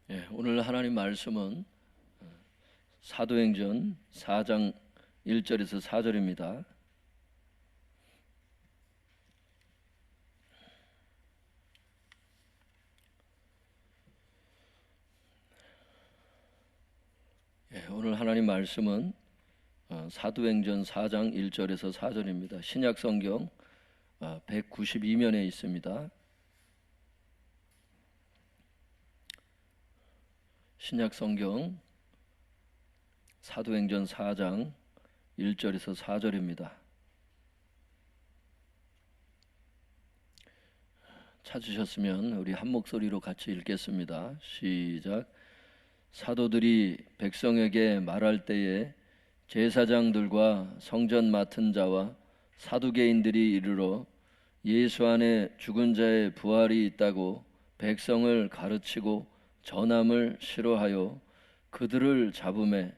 오늘 하나님 말씀은 사도행전 4장 1절에서 4절입니다. 오늘 하나님 말씀은 사도행전 4장 1절에서 4절입니다. 신약 성경 192면에 있습니다. 신약 성경 사도행전 4장 1절에서 4절입니다. 찾으셨으면 우리 한 목소리로 같이 읽겠습니다. 시작. 사도들이 백성에게 말할 때에 제사장들과 성전 맡은 자와 사두개인들이 이르러 예수 안에 죽은 자의 부활이 있다고 백성을 가르치고 전함을 싫어하여 그들을 잡음에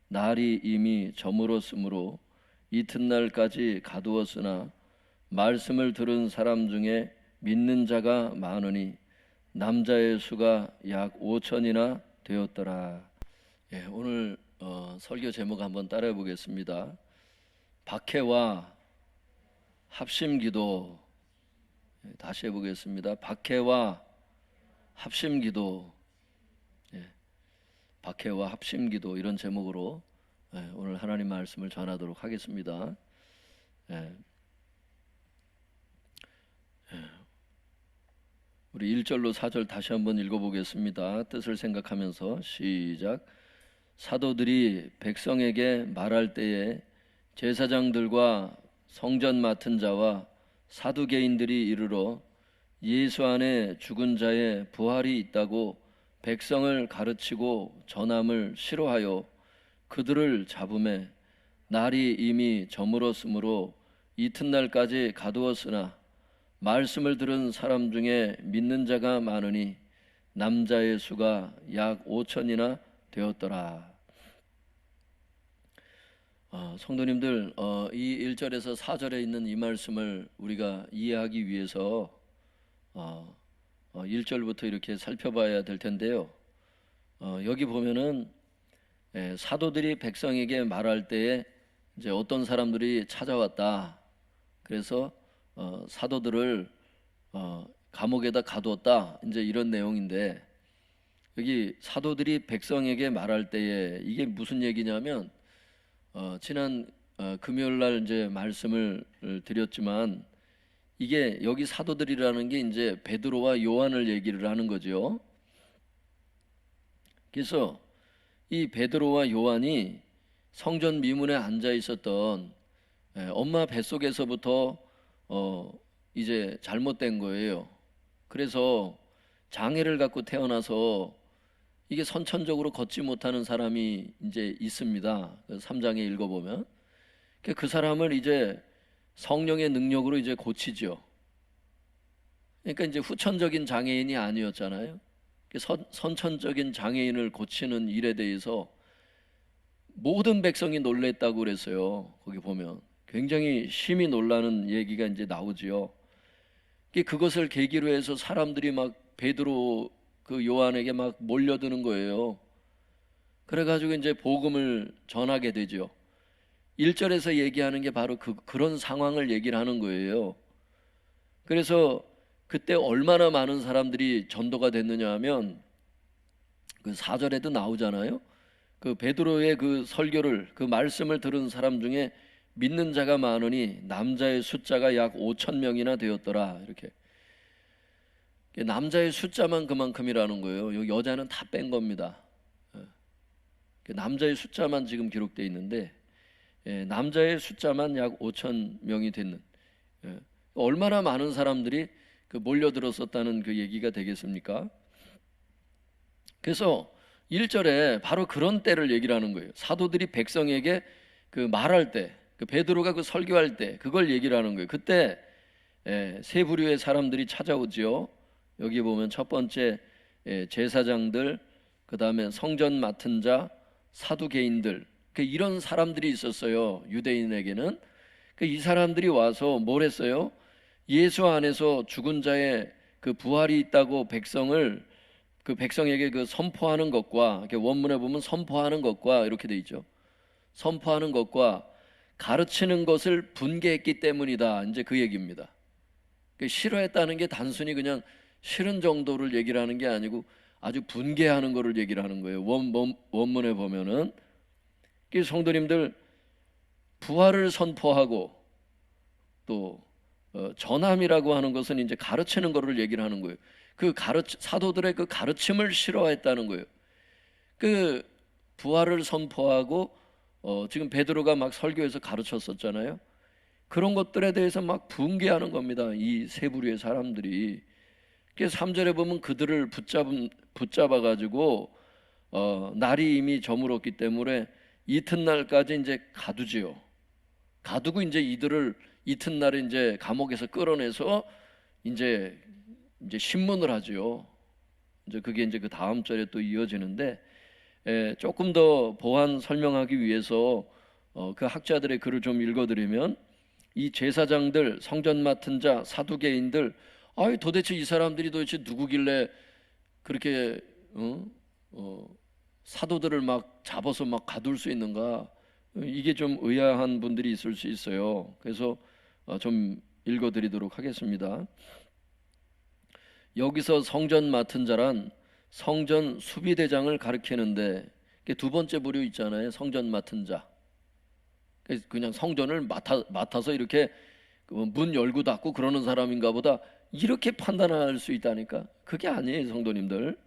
날이 이미 저물었으므로 이튿날까지 가두었으나 말씀을 들은 사람 중에 믿는 자가 많으니 남자의 수가 약 5천이나 되었더라. 오늘 설교 제목 한번 따라해 보겠습니다. 박해와 합심기도. 다시 해보겠습니다. 박해와 합심기도. 박해와 합심기도, 이런 제목으로 오늘 하나님 말씀을 전하도록 하겠습니다. 우리 1절로 4절 다시 한번 읽어보겠습니다. 뜻을 생각하면서 시작. 사도들이 백성에게 말할 때에 제사장들과 성전 맡은 자와 사두개인들이 이르러 예수 안에 죽은 자의 부활이 있다고 백성을 가르치고 전함을 싫어하여 그들을 잡음에 날이 이미 저물었으므로 이튿날까지 가두었으나 말씀을 들은 사람 중에 믿는 자가 많으니 남자의 수가 약 5천이나 되었더라. 성도님들, 이 1절에서 4절에 있는 이 말씀을 우리가 이해하기 위해서 1절부터 이렇게 살펴봐야 될 텐데요. 여기 보면은 사도들이 백성에게 말할 때에 이제 어떤 사람들이 찾아왔다. 그래서 사도들을 감옥에다 가두었다. 이제 이런 내용인데, 여기 사도들이 백성에게 말할 때에 이게 무슨 얘기냐면, 지난 금요일 날 이제 말씀을 드렸지만, 이게 여기 사도들이라는 게 이제 베드로와 요한을 얘기를 하는 거죠. 그래서 이 베드로와 요한이 성전 미문에 앉아 있었던 엄마 뱃속에서부터 이제 잘못된 거예요. 그래서 장애를 갖고 태어나서 이게 선천적으로 걷지 못하는 사람이 이제 있습니다. 3장에 읽어보면 그 사람을 이제 성령의 능력으로 이제 고치죠. 그러니까 이제 후천적인 장애인이 아니었잖아요. 선천적인 장애인을 고치는 일에 대해서 모든 백성이 놀랬다고 그랬어요. 거기 보면 굉장히 심히 놀라는 얘기가 이제 나오지요. 그것을 계기로 해서 사람들이 막 베드로 그 요한에게 막 몰려드는 거예요. 그래가지고 이제 복음을 전하게 되죠. 1절에서 얘기하는 게 바로 그런 상황을 얘기를 하는 거예요. 그래서 그때 얼마나 많은 사람들이 전도가 됐느냐 하면 그 4절에도 나오잖아요. 그 베드로의 그 설교를, 그 말씀을 들은 사람 중에 믿는 자가 많으니 남자의 숫자가 약 5천 명이나 되었더라. 이렇게 남자의 숫자만 그만큼이라는 거예요. 여자는 다 뺀 겁니다. 남자의 숫자만 지금 기록되어 있는데 남자의 숫자만 약 5천 명이 됐는, 얼마나 많은 사람들이 그 몰려들었었다는 그 얘기가 되겠습니까? 그래서 1절에 바로 그런 때를 얘기를 하는 거예요. 사도들이 백성에게 그 말할 때, 그 베드로가 그 설교할 때 그걸 얘기를 하는 거예요. 그때 세 부류의 사람들이 찾아오지요. 여기 보면 첫 번째 제사장들, 그 다음에 성전 맡은 자, 사두개인들, 이런 사람들이 있었어요. 유대인에게는. 이 사람들이 와서 뭘 했어요? 예수 안에서 죽은 자의 그 부활이 있다고 백성을 그 백성에게 그 선포하는 것과, 이렇게 원문에 보면 선포하는 것과 이렇게 돼 있죠. 선포하는 것과 가르치는 것을 분개했기 때문이다. 이제 그 얘기입니다. 싫어했다는 게 단순히 그냥 싫은 정도를 얘기를 하는 게 아니고 아주 분개하는 거를 얘기를 하는 거예요. 원문에 보면은. 성도님들, 부활을 선포하고 또 전함이라고 하는 것은 이제 가르치는 거를 얘기를 하는 거예요. 사도들의 그 가르침을 싫어했다는 거예요. 그 부활을 선포하고 지금 베드로가 막 설교에서 가르쳤었잖아요. 그런 것들에 대해서 막 분개하는 겁니다. 이 세 부류의 사람들이. 3절에 보면 그들을 붙잡아 가지고 날이 이미 저물었기 때문에 이튿날까지 이제 가두지요. 가두고 이제 이들을 이튿날에 이제 감옥에서 끌어내서 이제 신문을 하지요. 이제 그게 이제 그 다음 절에 또 이어지는데, 조금 더 보완 설명하기 위해서 그 학자들의 글을 좀 읽어드리면, 이 제사장들, 성전 맡은 자, 사두개인들, 도대체 이 사람들이 도대체 누구길래 그렇게 사도들을 막 잡아서 막 가둘 수 있는가? 이게 좀 의아한 분들이 있을 수 있어요. 그래서 좀 읽어드리도록 하겠습니다. 여기서 성전 맡은 자란 성전 수비대장을 가리키는데, 두 번째 부류 있잖아요. 성전 맡은 자. 그냥 성전을 맡아서 이렇게 문 열고 닫고 그러는 사람인가 보다, 이렇게 판단할 수 있다니까. 그게 아니에요, 성도님들.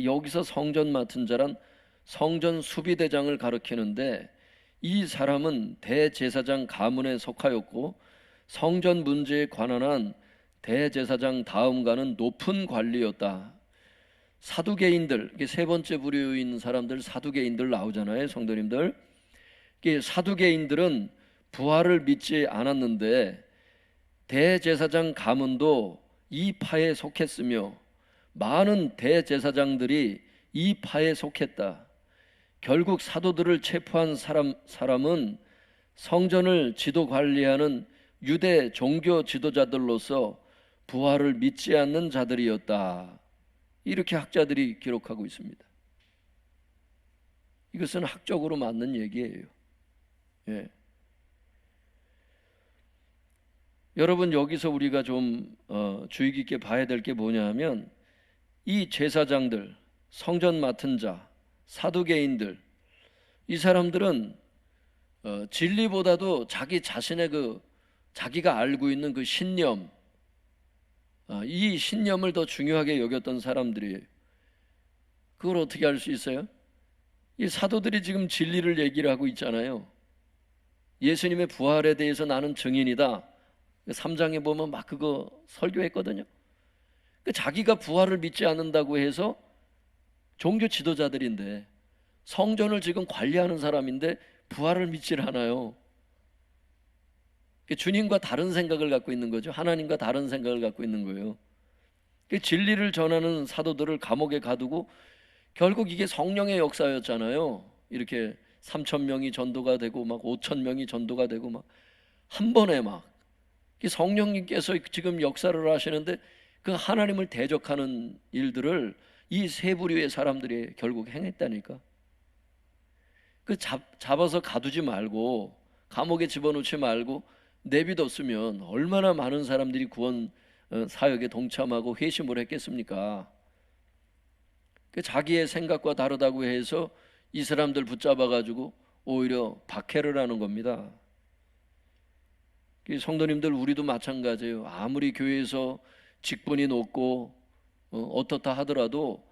여기서 성전 맡은 자란 성전 수비대장을 가리키는데, 이 사람은 대제사장 가문에 속하였고 성전 문제에 관한 한 대제사장 다음가는 높은 관리였다. 사두개인들, 이게 세 번째 부류인 사람들, 사두개인들 나오잖아요, 성도님들. 사두개인들은 부활을 믿지 않았는데 대제사장 가문도 이 파에 속했으며 많은 대제사장들이 이 파에 속했다. 결국 사도들을 체포한 사람은 성전을 지도 관리하는 유대 종교 지도자들로서 부활을 믿지 않는 자들이었다. 이렇게 학자들이 기록하고 있습니다. 이것은 학적으로 맞는 얘기예요. 예. 여러분, 여기서 우리가 좀 주의 깊게 봐야 될 게 뭐냐 하면, 이 제사장들, 성전 맡은 자, 사두개인들, 이 사람들은 진리보다도 자기 자신의 자기가 알고 있는 그 신념, 이 신념을 더 중요하게 여겼던 사람들이에요. 그걸 어떻게 알 수 있어요? 이 사도들이 지금 진리를 얘기를 하고 있잖아요. 예수님의 부활에 대해서 나는 증인이다. 3장에 보면 막 그거 설교했거든요. 자기가 부활을 믿지 않는다고 해서 종교 지도자들인데, 성전을 지금 관리하는 사람인데 부활을 믿질 않아요. 주님과 다른 생각을 갖고 있는 거죠. 하나님과 다른 생각을 갖고 있는 거예요. 진리를 전하는 사도들을 감옥에 가두고, 결국 이게 성령의 역사였잖아요. 이렇게 3,000명이 전도가 되고 막 5,000명이 전도가 되고 막 한 번에 막 성령님께서 지금 역사를 하시는데, 그 하나님을 대적하는 일들을 이 세 부류의 사람들이 결국 행했다니까. 잡아서 가두지 말고 감옥에 집어넣지 말고 내비뒀으면 얼마나 많은 사람들이 구원 사역에 동참하고 회심을 했겠습니까? 자기의 생각과 다르다고 해서 이 사람들 붙잡아가지고 오히려 박해를 하는 겁니다. 성도님들, 우리도 마찬가지예요. 아무리 교회에서 직분이 높고 어떻다 하더라도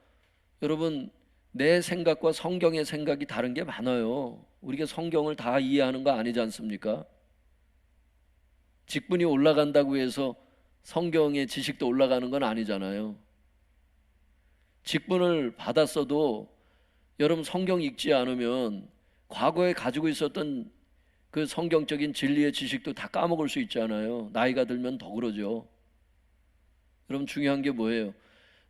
여러분, 내 생각과 성경의 생각이 다른 게 많아요. 우리가 성경을 다 이해하는 거 아니지 않습니까? 직분이 올라간다고 해서 성경의 지식도 올라가는 건 아니잖아요. 직분을 받았어도 여러분, 성경 읽지 않으면 과거에 가지고 있었던 그 성경적인 진리의 지식도 다 까먹을 수 있잖아요. 나이가 들면 더 그러죠. 여러분, 중요한 게 뭐예요?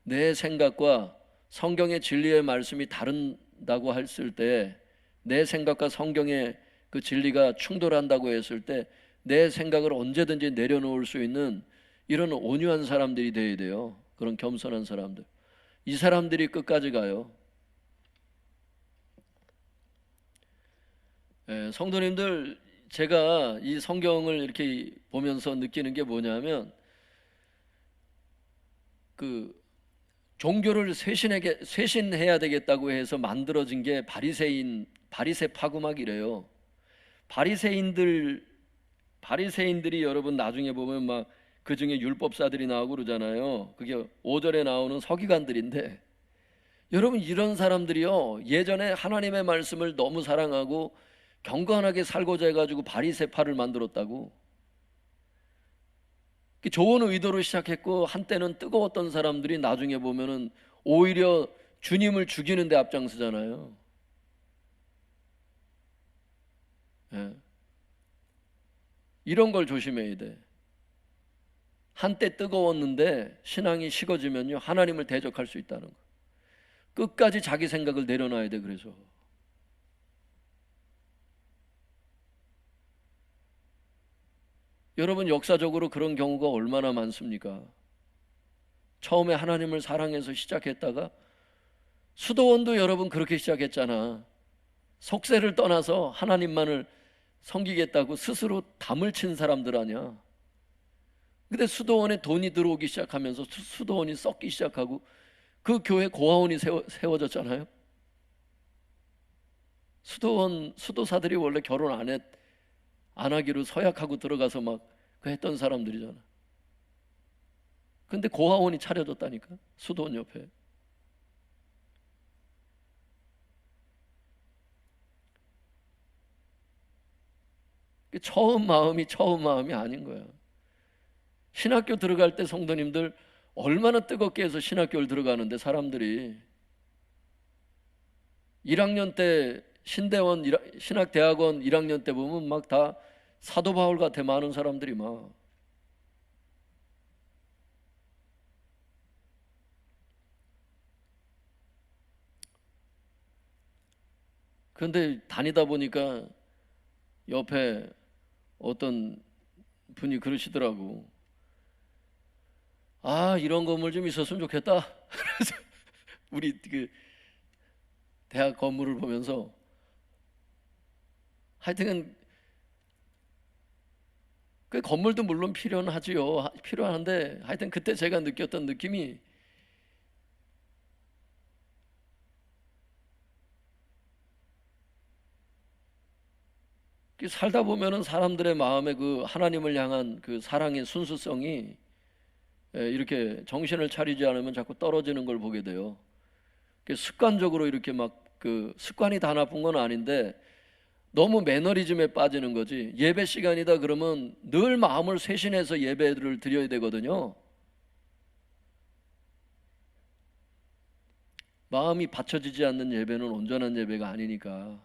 내 생각과 성경의 진리의 말씀이 다른다고 했을 때, 내 생각과 성경의 그 진리가 충돌한다고 했을 때 내 생각을 언제든지 내려놓을 수 있는 이런 온유한 사람들이 되어야 돼요. 그런 겸손한 사람들. 이 사람들이 끝까지 가요. 성도님들, 제가 이 성경을 이렇게 보면서 느끼는 게 뭐냐면, 그 종교를 쇄신해야 되겠다고 해서 만들어진 게 바리새 파구막이래요. 바리새인들이 여러분 나중에 보면 막 그 중에 율법사들이 나오고 그러잖아요. 그게 5절에 나오는 서기관들인데, 여러분 이런 사람들이요, 예전에 하나님의 말씀을 너무 사랑하고 경건하게 살고자 해가지고 바리새파를 만들었다고. 좋은 의도로 시작했고 한때는 뜨거웠던 사람들이 나중에 보면은 오히려 주님을 죽이는 데 앞장서잖아요. 예. 이런 걸 조심해야 돼. 한때 뜨거웠는데 신앙이 식어지면요, 하나님을 대적할 수 있다는 거. 끝까지 자기 생각을 내려놔야 돼. 그래서 여러분, 역사적으로 그런 경우가 얼마나 많습니까? 처음에 하나님을 사랑해서 시작했다가, 수도원도 여러분 그렇게 시작했잖아. 속세를 떠나서 하나님만을 섬기겠다고 스스로 담을 친 사람들 아니야. 근데 수도원에 돈이 들어오기 시작하면서 수도원이 썩기 시작하고 그 교회 고아원이 세워졌잖아요. 수도사들이 원래 결혼 안 하기로 서약하고 들어가서 막 그 했던 사람들이잖아. 근데 고아원이 차려졌다니까, 수도원 옆에. 처음 마음이 아닌 거야. 신학교 들어갈 때 성도님들 얼마나 뜨겁게 해서 신학교를 들어가는데, 사람들이 1학년 때 신대원 신학대학원 1학년 때 보면 막 다 사도 바울 같아, 많은 사람들이 막. 그런데 다니다 보니까 옆에 어떤 분이 그러시더라고. 아, 이런 건물 좀 있었으면 좋겠다. 그래서 우리 그 대학 건물을 보면서, 하여튼 그 건물도 물론 필요하지요. 필요한데, 하여튼 그때 제가 느꼈던 느낌이, 살다 보면은 사람들의 마음에 그 하나님을 향한 그 사랑의 순수성이 이렇게 정신을 차리지 않으면 자꾸 떨어지는 걸 보게 돼요. 습관적으로 이렇게 막, 그 습관이 다 나쁜 건 아닌데 너무 매너리즘에 빠지는 거지. 예배 시간이다 그러면 늘 마음을 쇄신해서 예배를 드려야 되거든요. 마음이 받쳐지지 않는 예배는 온전한 예배가 아니니까.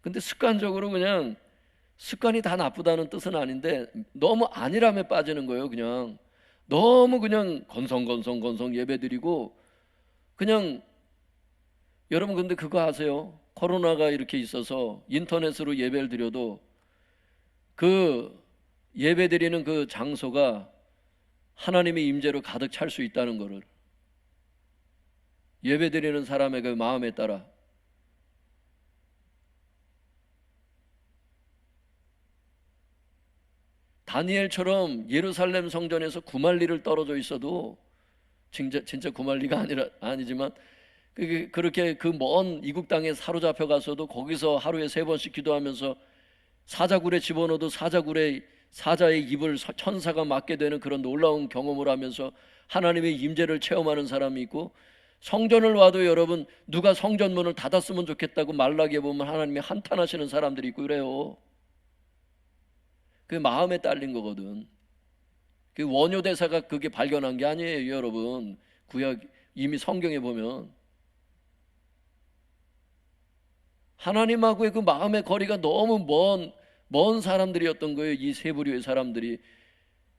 근데 습관적으로, 그냥 습관이 다 나쁘다는 뜻은 아닌데 너무 안일함에 빠지는 거예요. 그냥 너무 그냥 건성 예배 드리고, 그냥, 여러분 근데 그거 아세요? 코로나가 이렇게 있어서 인터넷으로 예배를 드려도 그 예배 드리는 그 장소가 하나님의 임재로 가득 찰 수 있다는 거를, 예배 드리는 사람의 그 마음에 따라. 다니엘처럼 예루살렘 성전에서 구말리를 떨어져 있어도, 진짜 구말리가 아니지만 그렇게 그 먼 이국 땅에 사로잡혀 가서도 거기서 하루에 3번씩 기도하면서 사자굴에 집어넣어도 사자의 입을 천사가 막게 되는 그런 놀라운 경험을 하면서 하나님의 임재를 체험하는 사람이 있고, 성전을 와도 여러분 누가 성전문을 닫았으면 좋겠다고 말라기에 보면 하나님이 한탄하시는 사람들이 있고 그래요. 그 마음에 딸린 거거든. 그 원효 대사가 그게 발견한 게 아니에요, 여러분. 구약 이미 성경에 보면 하나님하고의 그 마음의 거리가 너무 먼 사람들이었던 거예요. 이 세 부류의 사람들이.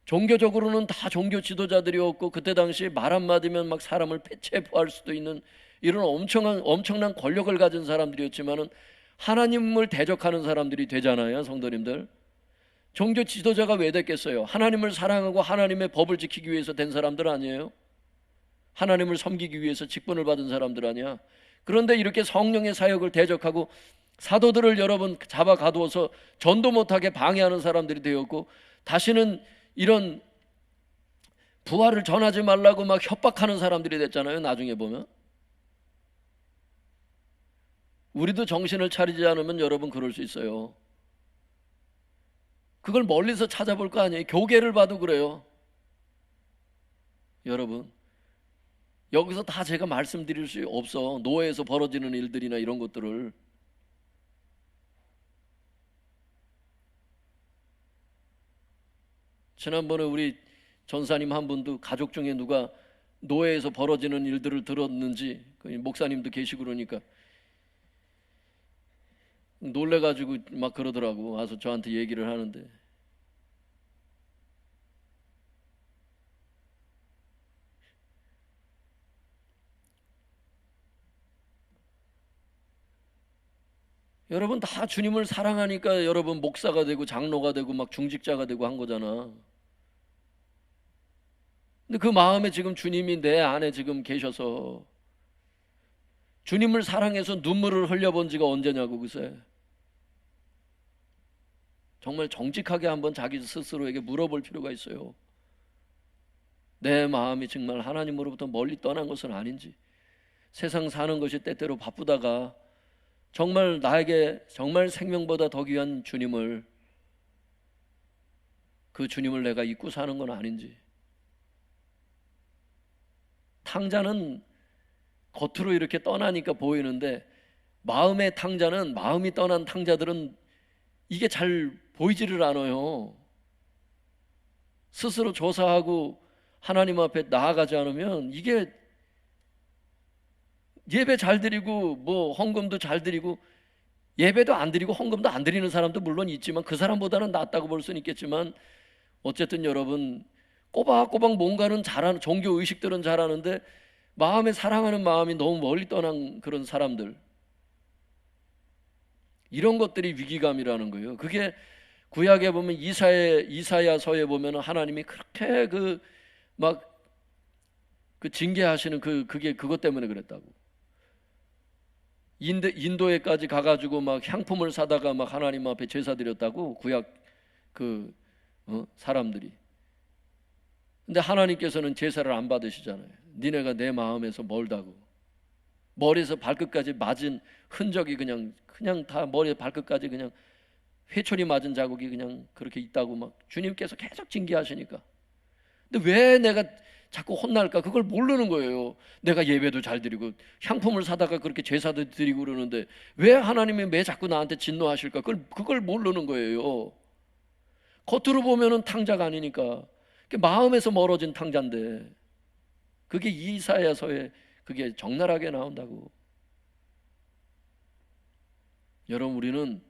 종교적으로는 다 종교 지도자들이었고, 그때 당시 말 한마디면 막 사람을 체포할 수도 있는 이런 엄청난 권력을 가진 사람들이었지만은 하나님을 대적하는 사람들이 되잖아요, 성도님들. 종교 지도자가 왜 됐겠어요? 하나님을 사랑하고 하나님의 법을 지키기 위해서 된 사람들 아니에요? 하나님을 섬기기 위해서 직분을 받은 사람들 아니야. 그런데 이렇게 성령의 사역을 대적하고 사도들을 여러분 잡아 가두어서 전도 못하게 방해하는 사람들이 되었고, 다시는 이런 부활을 전하지 말라고 막 협박하는 사람들이 됐잖아요. 나중에 보면 우리도 정신을 차리지 않으면 여러분 그럴 수 있어요. 그걸 멀리서 찾아볼 거 아니에요. 교계를 봐도 그래요. 여러분 여기서 다 제가 말씀드릴 수 없어. 노예에서 벌어지는 일들이나 이런 것들을. 지난번에 우리 전사님 한 분도 가족 중에 누가 노예에서 벌어지는 일들을 들었는지, 목사님도 계시고 그러니까 놀래가지고 막 그러더라고. 와서 저한테 얘기를 하는데, 여러분 다 주님을 사랑하니까 여러분 목사가 되고 장로가 되고 막 중직자가 되고 한 거잖아. 근데 그 마음에 지금 주님이 내 안에 지금 계셔서, 주님을 사랑해서 눈물을 흘려본 지가 언제냐고. 글쎄, 정말 정직하게 한번 자기 스스로에게 물어볼 필요가 있어요. 내 마음이 정말 하나님으로부터 멀리 떠난 것은 아닌지, 세상 사는 것이 때때로 바쁘다가 정말 나에게 정말 생명보다 더 귀한 주님을, 그 주님을 내가 잊고 사는 건 아닌지. 탕자는 겉으로 이렇게 떠나니까 보이는데, 마음의 탕자는, 마음이 떠난 탕자들은 이게 잘 보이지를 않아요. 스스로 조사하고 하나님 앞에 나아가지 않으면, 이게 예배 잘 드리고 뭐 헌금도 잘 드리고, 예배도 안 드리고 헌금도 안 드리는 사람도 물론 있지만 그 사람보다는 낫다고 볼 수는 있겠지만, 어쨌든 여러분 꼬박꼬박 뭔가는 잘하는, 종교 의식들은 잘하는데 마음에 사랑하는 마음이 너무 멀리 떠난 그런 사람들, 이런 것들이 위기감이라는 거예요. 그게 구약에 보면 이사야서에 보면 하나님이 그렇게 그 징계하시는 그게 그것 때문에 그랬다고. 인도에까지 가가지고 막 향품을 사다가 막 하나님 앞에 제사 드렸다고, 구약 사람들이. 근데 하나님께서는 제사를 안 받으시잖아요. 니네가 내 마음에서 멀다고. 머리에서 발끝까지 맞은 흔적이 그냥 다 머리에서 발끝까지 그냥 회초리 맞은 자국이 그냥 그렇게 있다고 막 주님께서 계속 징계하시니까. 근데 왜 내가 자꾸 혼날까? 그걸 모르는 거예요. 내가 예배도 잘 드리고 향품을 사다가 그렇게 제사도 드리고 그러는데 왜 하나님이 왜 자꾸 나한테 진노하실까? 그걸 모르는 거예요. 겉으로 보면은 탕자가 아니니까. 마음에서 멀어진 탕자인데, 그게 이사야서에 그게 적나라하게 나온다고. 여러분, 우리는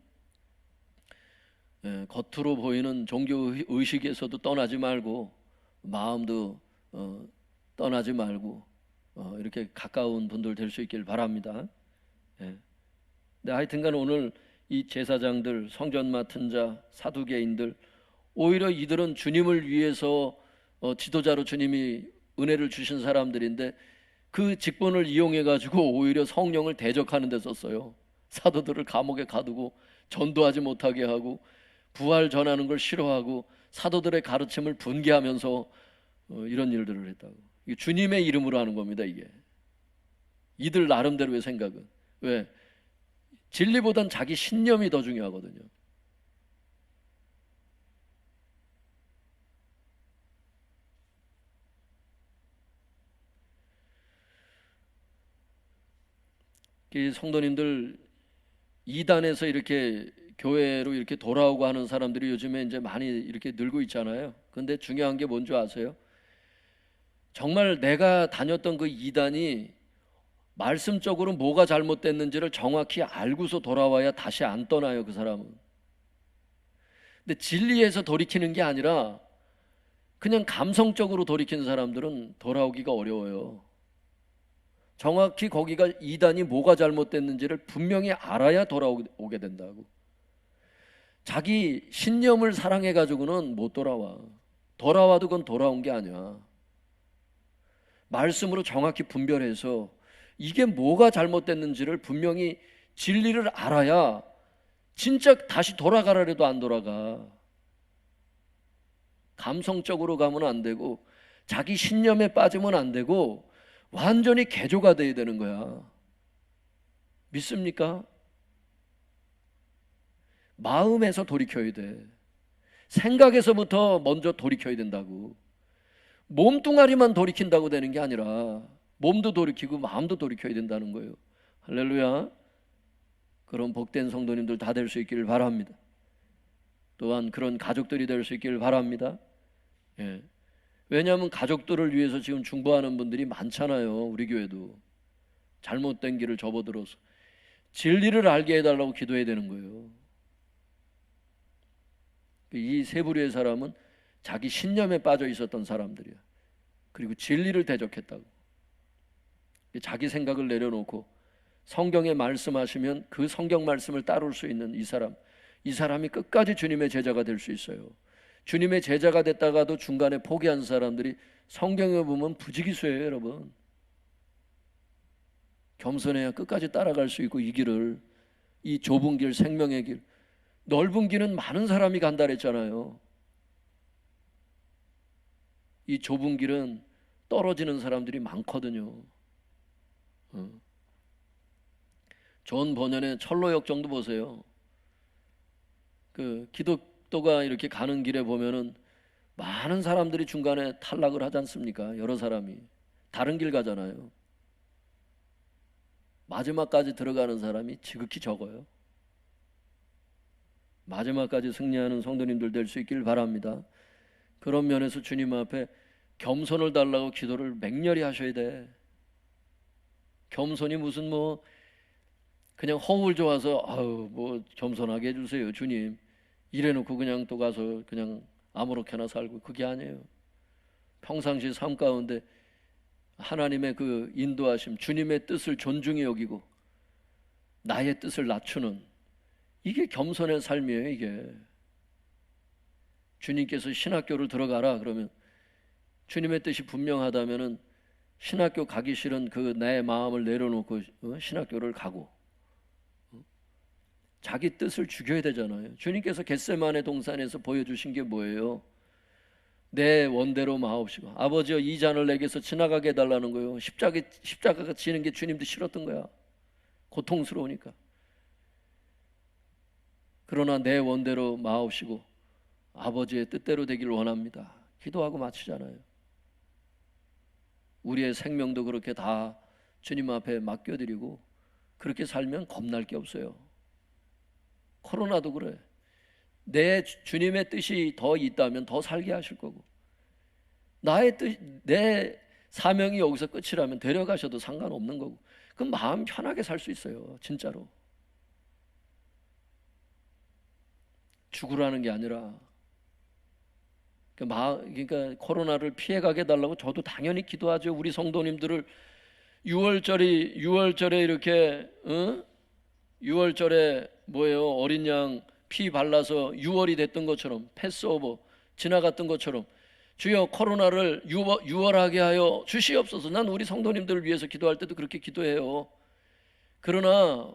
겉으로 보이는 종교 의식에서도 떠나지 말고, 마음도 떠나지 말고 이렇게 가까운 분들 될 수 있길 바랍니다. 네, 하여튼간 오늘 이 제사장들, 성전 맡은 자, 사두개인들, 오히려 이들은 주님을 위해서 지도자로 주님이 은혜를 주신 사람들인데, 그 직분을 이용해 가지고 오히려 성령을 대적하는 데 썼어요. 사도들을 감옥에 가두고 전도하지 못하게 하고 부활 전하는 걸 싫어하고 사도들의 가르침을 분개하면서 이런 일들을 했다고. 이게 주님의 이름으로 하는 겁니다. 이게 이들 나름대로의 생각은. 왜? 진리보단 자기 신념이 더 중요하거든요. 이 성도님들, 이단에서 이렇게 교회로 이렇게 돌아오고 하는 사람들이 요즘에 이제 많이 이렇게 늘고 있잖아요. 근데 중요한 게 뭔지 아세요? 정말 내가 다녔던 그 이단이 말씀적으로 뭐가 잘못됐는지를 정확히 알고서 돌아와야 다시 안 떠나요, 그 사람은. 근데 진리에서 돌이키는 게 아니라 그냥 감성적으로 돌이키는 사람들은 돌아오기가 어려워요. 정확히 거기가 이단이 뭐가 잘못됐는지를 분명히 알아야 돌아오게 된다고. 자기 신념을 사랑해가지고는 못 돌아와. 돌아와도 그건 돌아온 게 아니야. 말씀으로 정확히 분별해서 이게 뭐가 잘못됐는지를 분명히 진리를 알아야 진짜 다시 돌아가라래도 안 돌아가. 감성적으로 가면 안 되고 자기 신념에 빠지면 안 되고 완전히 개조가 돼야 되는 거야. 믿습니까? 마음에서 돌이켜야 돼. 생각에서부터 먼저 돌이켜야 된다고. 몸뚱아리만 돌이킨다고 되는 게 아니라 몸도 돌이키고 마음도 돌이켜야 된다는 거예요. 할렐루야. 그런 복된 성도님들 다 될 수 있기를 바랍니다. 또한 그런 가족들이 될 수 있기를 바랍니다. 예. 왜냐하면 가족들을 위해서 지금 중보하는 분들이 많잖아요. 우리 교회도 잘못된 길을 접어들어서 진리를 알게 해달라고 기도해야 되는 거예요. 이 세 부류의 사람은 자기 신념에 빠져 있었던 사람들이야. 그리고 진리를 대적했다고. 자기 생각을 내려놓고 성경에 말씀하시면 그 성경 말씀을 따를 수 있는 이 사람이 끝까지 주님의 제자가 될 수 있어요. 주님의 제자가 됐다가도 중간에 포기한 사람들이 성경에 보면 부지기수예요, 여러분. 겸손해야 끝까지 따라갈 수 있고 이 길을, 이 좁은 길, 생명의 길, 넓은 길은 많은 사람이 간다 그랬잖아요. 이 좁은 길은 떨어지는 사람들이 많거든요. 존 버년의 철로역정도 보세요. 그 기독교가 이렇게 가는 길에 보면은 많은 사람들이 중간에 탈락을 하지 않습니까? 여러 사람이 다른 길 가잖아요. 마지막까지 들어가는 사람이 지극히 적어요. 마지막까지 승리하는 성도님들 될 수 있길 바랍니다. 그런 면에서 주님 앞에 겸손을 달라고 기도를 맹렬히 하셔야 돼. 겸손이 무슨 뭐 그냥 허울 좋아서 아유 뭐 겸손하게 해주세요 주님 이래놓고 그냥 또 가서 그냥 아무렇게나 살고, 그게 아니에요. 평상시 삶 가운데 하나님의 그 인도하심, 주님의 뜻을 존중히 여기고 나의 뜻을 낮추는, 이게 겸손의 삶이에요. 이게 주님께서 신학교를 들어가라 그러면 주님의 뜻이 분명하다면은 신학교 가기 싫은 그 내 마음을 내려놓고 신학교를 가고 자기 뜻을 죽여야 되잖아요. 주님께서 겟세마네 동산에서 보여주신 게 뭐예요? 내 원대로 마옵시고 아버지여 이 잔을 내게서 지나가게 해달라는 거예요. 십자가가 지는 게 주님도 싫었던 거야. 고통스러우니까. 그러나 내 원대로 마옵시고 아버지의 뜻대로 되기를 원합니다. 기도하고 마치잖아요. 우리의 생명도 그렇게 다 주님 앞에 맡겨드리고 그렇게 살면 겁날 게 없어요. 코로나도 그래. 내 주님의 뜻이 더 있다면 더 살게 하실 거고, 나의 뜻, 내 사명이 여기서 끝이라면 데려가셔도 상관없는 거고, 그럼 마음 편하게 살 수 있어요. 진짜로. 죽으라는 게 아니라, 그러니까 코로나를 피해가게 해달라고 저도 당연히 기도하죠. 우리 성도님들을 6월절에 이렇게 6월절에 뭐예요? 어린 양 피 발라서 6월이 됐던 것처럼, 패스오버 지나갔던 것처럼 주여 코로나를 6월하게 하여 주시옵소서. 난 우리 성도님들을 위해서 기도할 때도 그렇게 기도해요. 그러나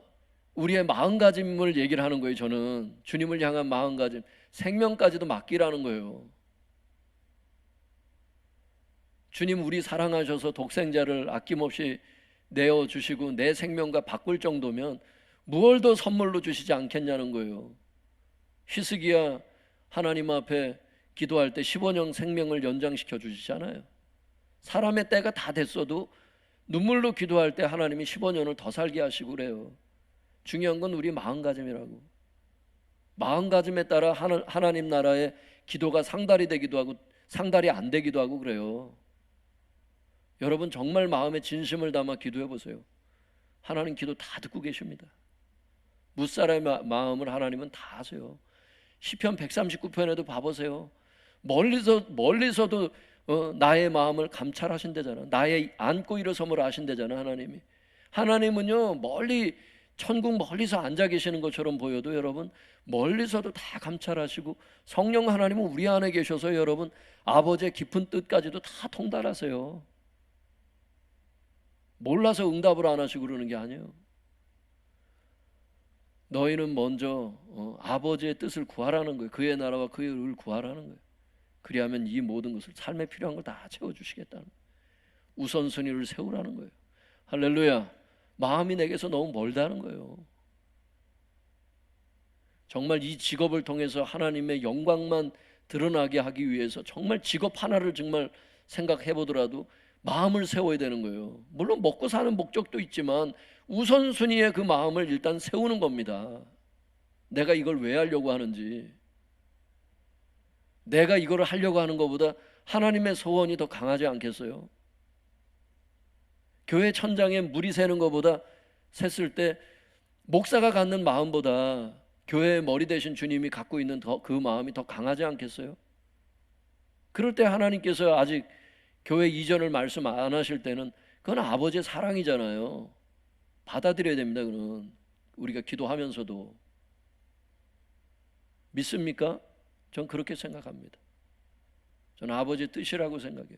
우리의 마음가짐을 얘기를 하는 거예요. 저는 주님을 향한 마음가짐, 생명까지도 맡기라는 거예요. 주님 우리 사랑하셔서 독생자를 아낌없이 내어주시고 내 생명과 바꿀 정도면 무얼 더 선물로 주시지 않겠냐는 거예요. 히스기야 하나님 앞에 기도할 때 15년 생명을 연장시켜 주시잖아요. 사람의 때가 다 됐어도 눈물로 기도할 때 하나님이 15년을 더 살게 하시고 그래요. 중요한 건 우리 마음가짐이라고. 마음가짐에 따라 하나님 나라의 기도가 상달이 되기도 하고 상달이 안 되기도 하고 그래요. 여러분 정말 마음에 진심을 담아 기도해 보세요. 하나님 기도 다 듣고 계십니다. 뭇사람의 마음을 하나님은 다 아세요. 시편 139편에도 봐보세요. 멀리서도 나의 마음을 감찰하신대잖아. 나의 안고 일어섬을 아신대잖아. 하나님은요 멀리 천국 멀리서 앉아 계시는 것처럼 보여도 여러분 멀리서도 다 감찰하시고 성령 하나님은 우리 안에 계셔서 여러분 아버지의 깊은 뜻까지도 다 통달하세요. 몰라서 응답을 안 하시고 그러는 게 아니에요. 너희는 먼저 아버지의 뜻을 구하라는 거예요. 그의 나라와 그의 의를 구하라는 거예요. 그리하면 이 모든 것을, 삶에 필요한 걸 다 채워주시겠다는 거예요. 우선순위를 세우라는 거예요. 할렐루야. 마음이 내게서 너무 멀다는 거예요. 정말 이 직업을 통해서 하나님의 영광만 드러나게 하기 위해서 정말 직업 하나를 정말 생각해 보더라도 마음을 세워야 되는 거예요. 물론 먹고 사는 목적도 있지만 우선순위의 그 마음을 일단 세우는 겁니다. 내가 이걸 왜 하려고 하는지, 내가 이걸 하려고 하는 것보다 하나님의 소원이 더 강하지 않겠어요? 교회 천장에 물이 새는 것보다, 샜을 때 목사가 갖는 마음보다 교회의 머리 대신 주님이 갖고 있는 그 마음이 더 강하지 않겠어요? 그럴 때 하나님께서 아직 교회 이전을 말씀 안 하실 때는 그건 아버지의 사랑이잖아요. 받아들여야 됩니다. 그건 우리가 기도하면서도. 믿습니까? 전 그렇게 생각합니다. 저는 아버지의 뜻이라고 생각해요.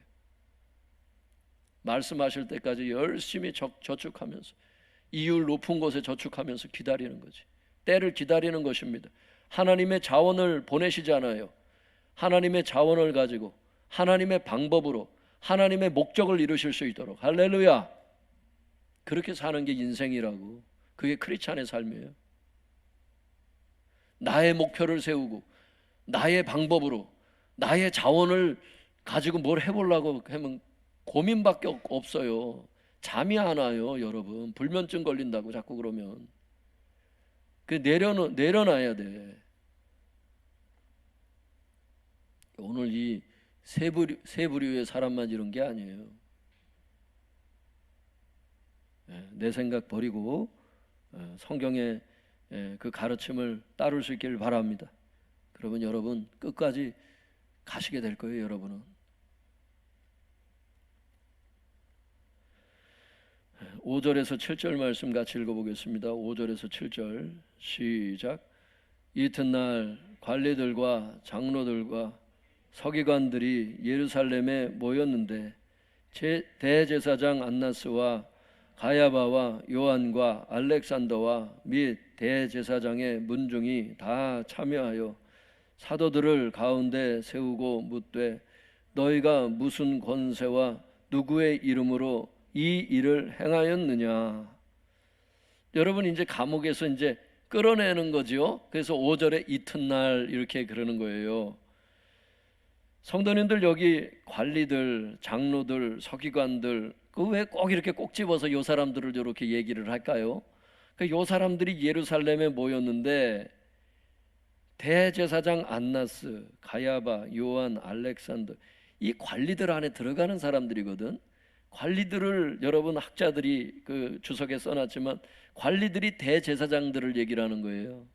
말씀하실 때까지 열심히 저축하면서, 이율 높은 곳에 저축하면서 기다리는 거지. 때를 기다리는 것입니다. 하나님의 자원을 보내시잖아요. 하나님의 자원을 가지고 하나님의 방법으로 하나님의 목적을 이루실 수 있도록, 할렐루야, 그렇게 사는 게 인생이라고. 그게 크리스찬의 삶이에요. 나의 목표를 세우고 나의 방법으로 나의 자원을 가지고 뭘 해보려고 하면 고민밖에 없어요. 잠이 안 와요. 여러분, 불면증 걸린다고 자꾸 그러면. 그 내려놔야 돼. 오늘 이 세 부류의 사람만 이런 게 아니에요. 내 생각 버리고 성경의 그 가르침을 따를 수 있기를 바랍니다. 그러면 여러분 끝까지 가시게 될 거예요. 여러분은 5절에서 7절 말씀 같이 읽어보겠습니다. 5절에서 7절 시작. 이튿날 관리들과 장로들과 서기관들이 예루살렘에 모였는데 대제사장 안나스와 가야바와 요한과 알렉산더와 및 대제사장의 문중이 다 참여하여 사도들을 가운데 세우고 묻되 너희가 무슨 권세와 누구의 이름으로 이 일을 행하였느냐. 여러분, 이제 감옥에서 이제 끌어내는 거지요. 그래서 5절에 이튿날 이렇게 그러는 거예요. 성도님들, 여기 관리들, 장로들, 서기관들, 그 왜 꼭 이렇게 꼭 집어서 요 사람들을 이렇게 얘기를 할까요? 요 사람들이 예루살렘에 모였는데 대제사장 안나스, 가야바, 요한, 알렉산더, 이 관리들 안에 들어가는 사람들이거든. 관리들을 여러분 학자들이 그 주석에 써놨지만 관리들이 대제사장들을 얘기를 하는 거예요.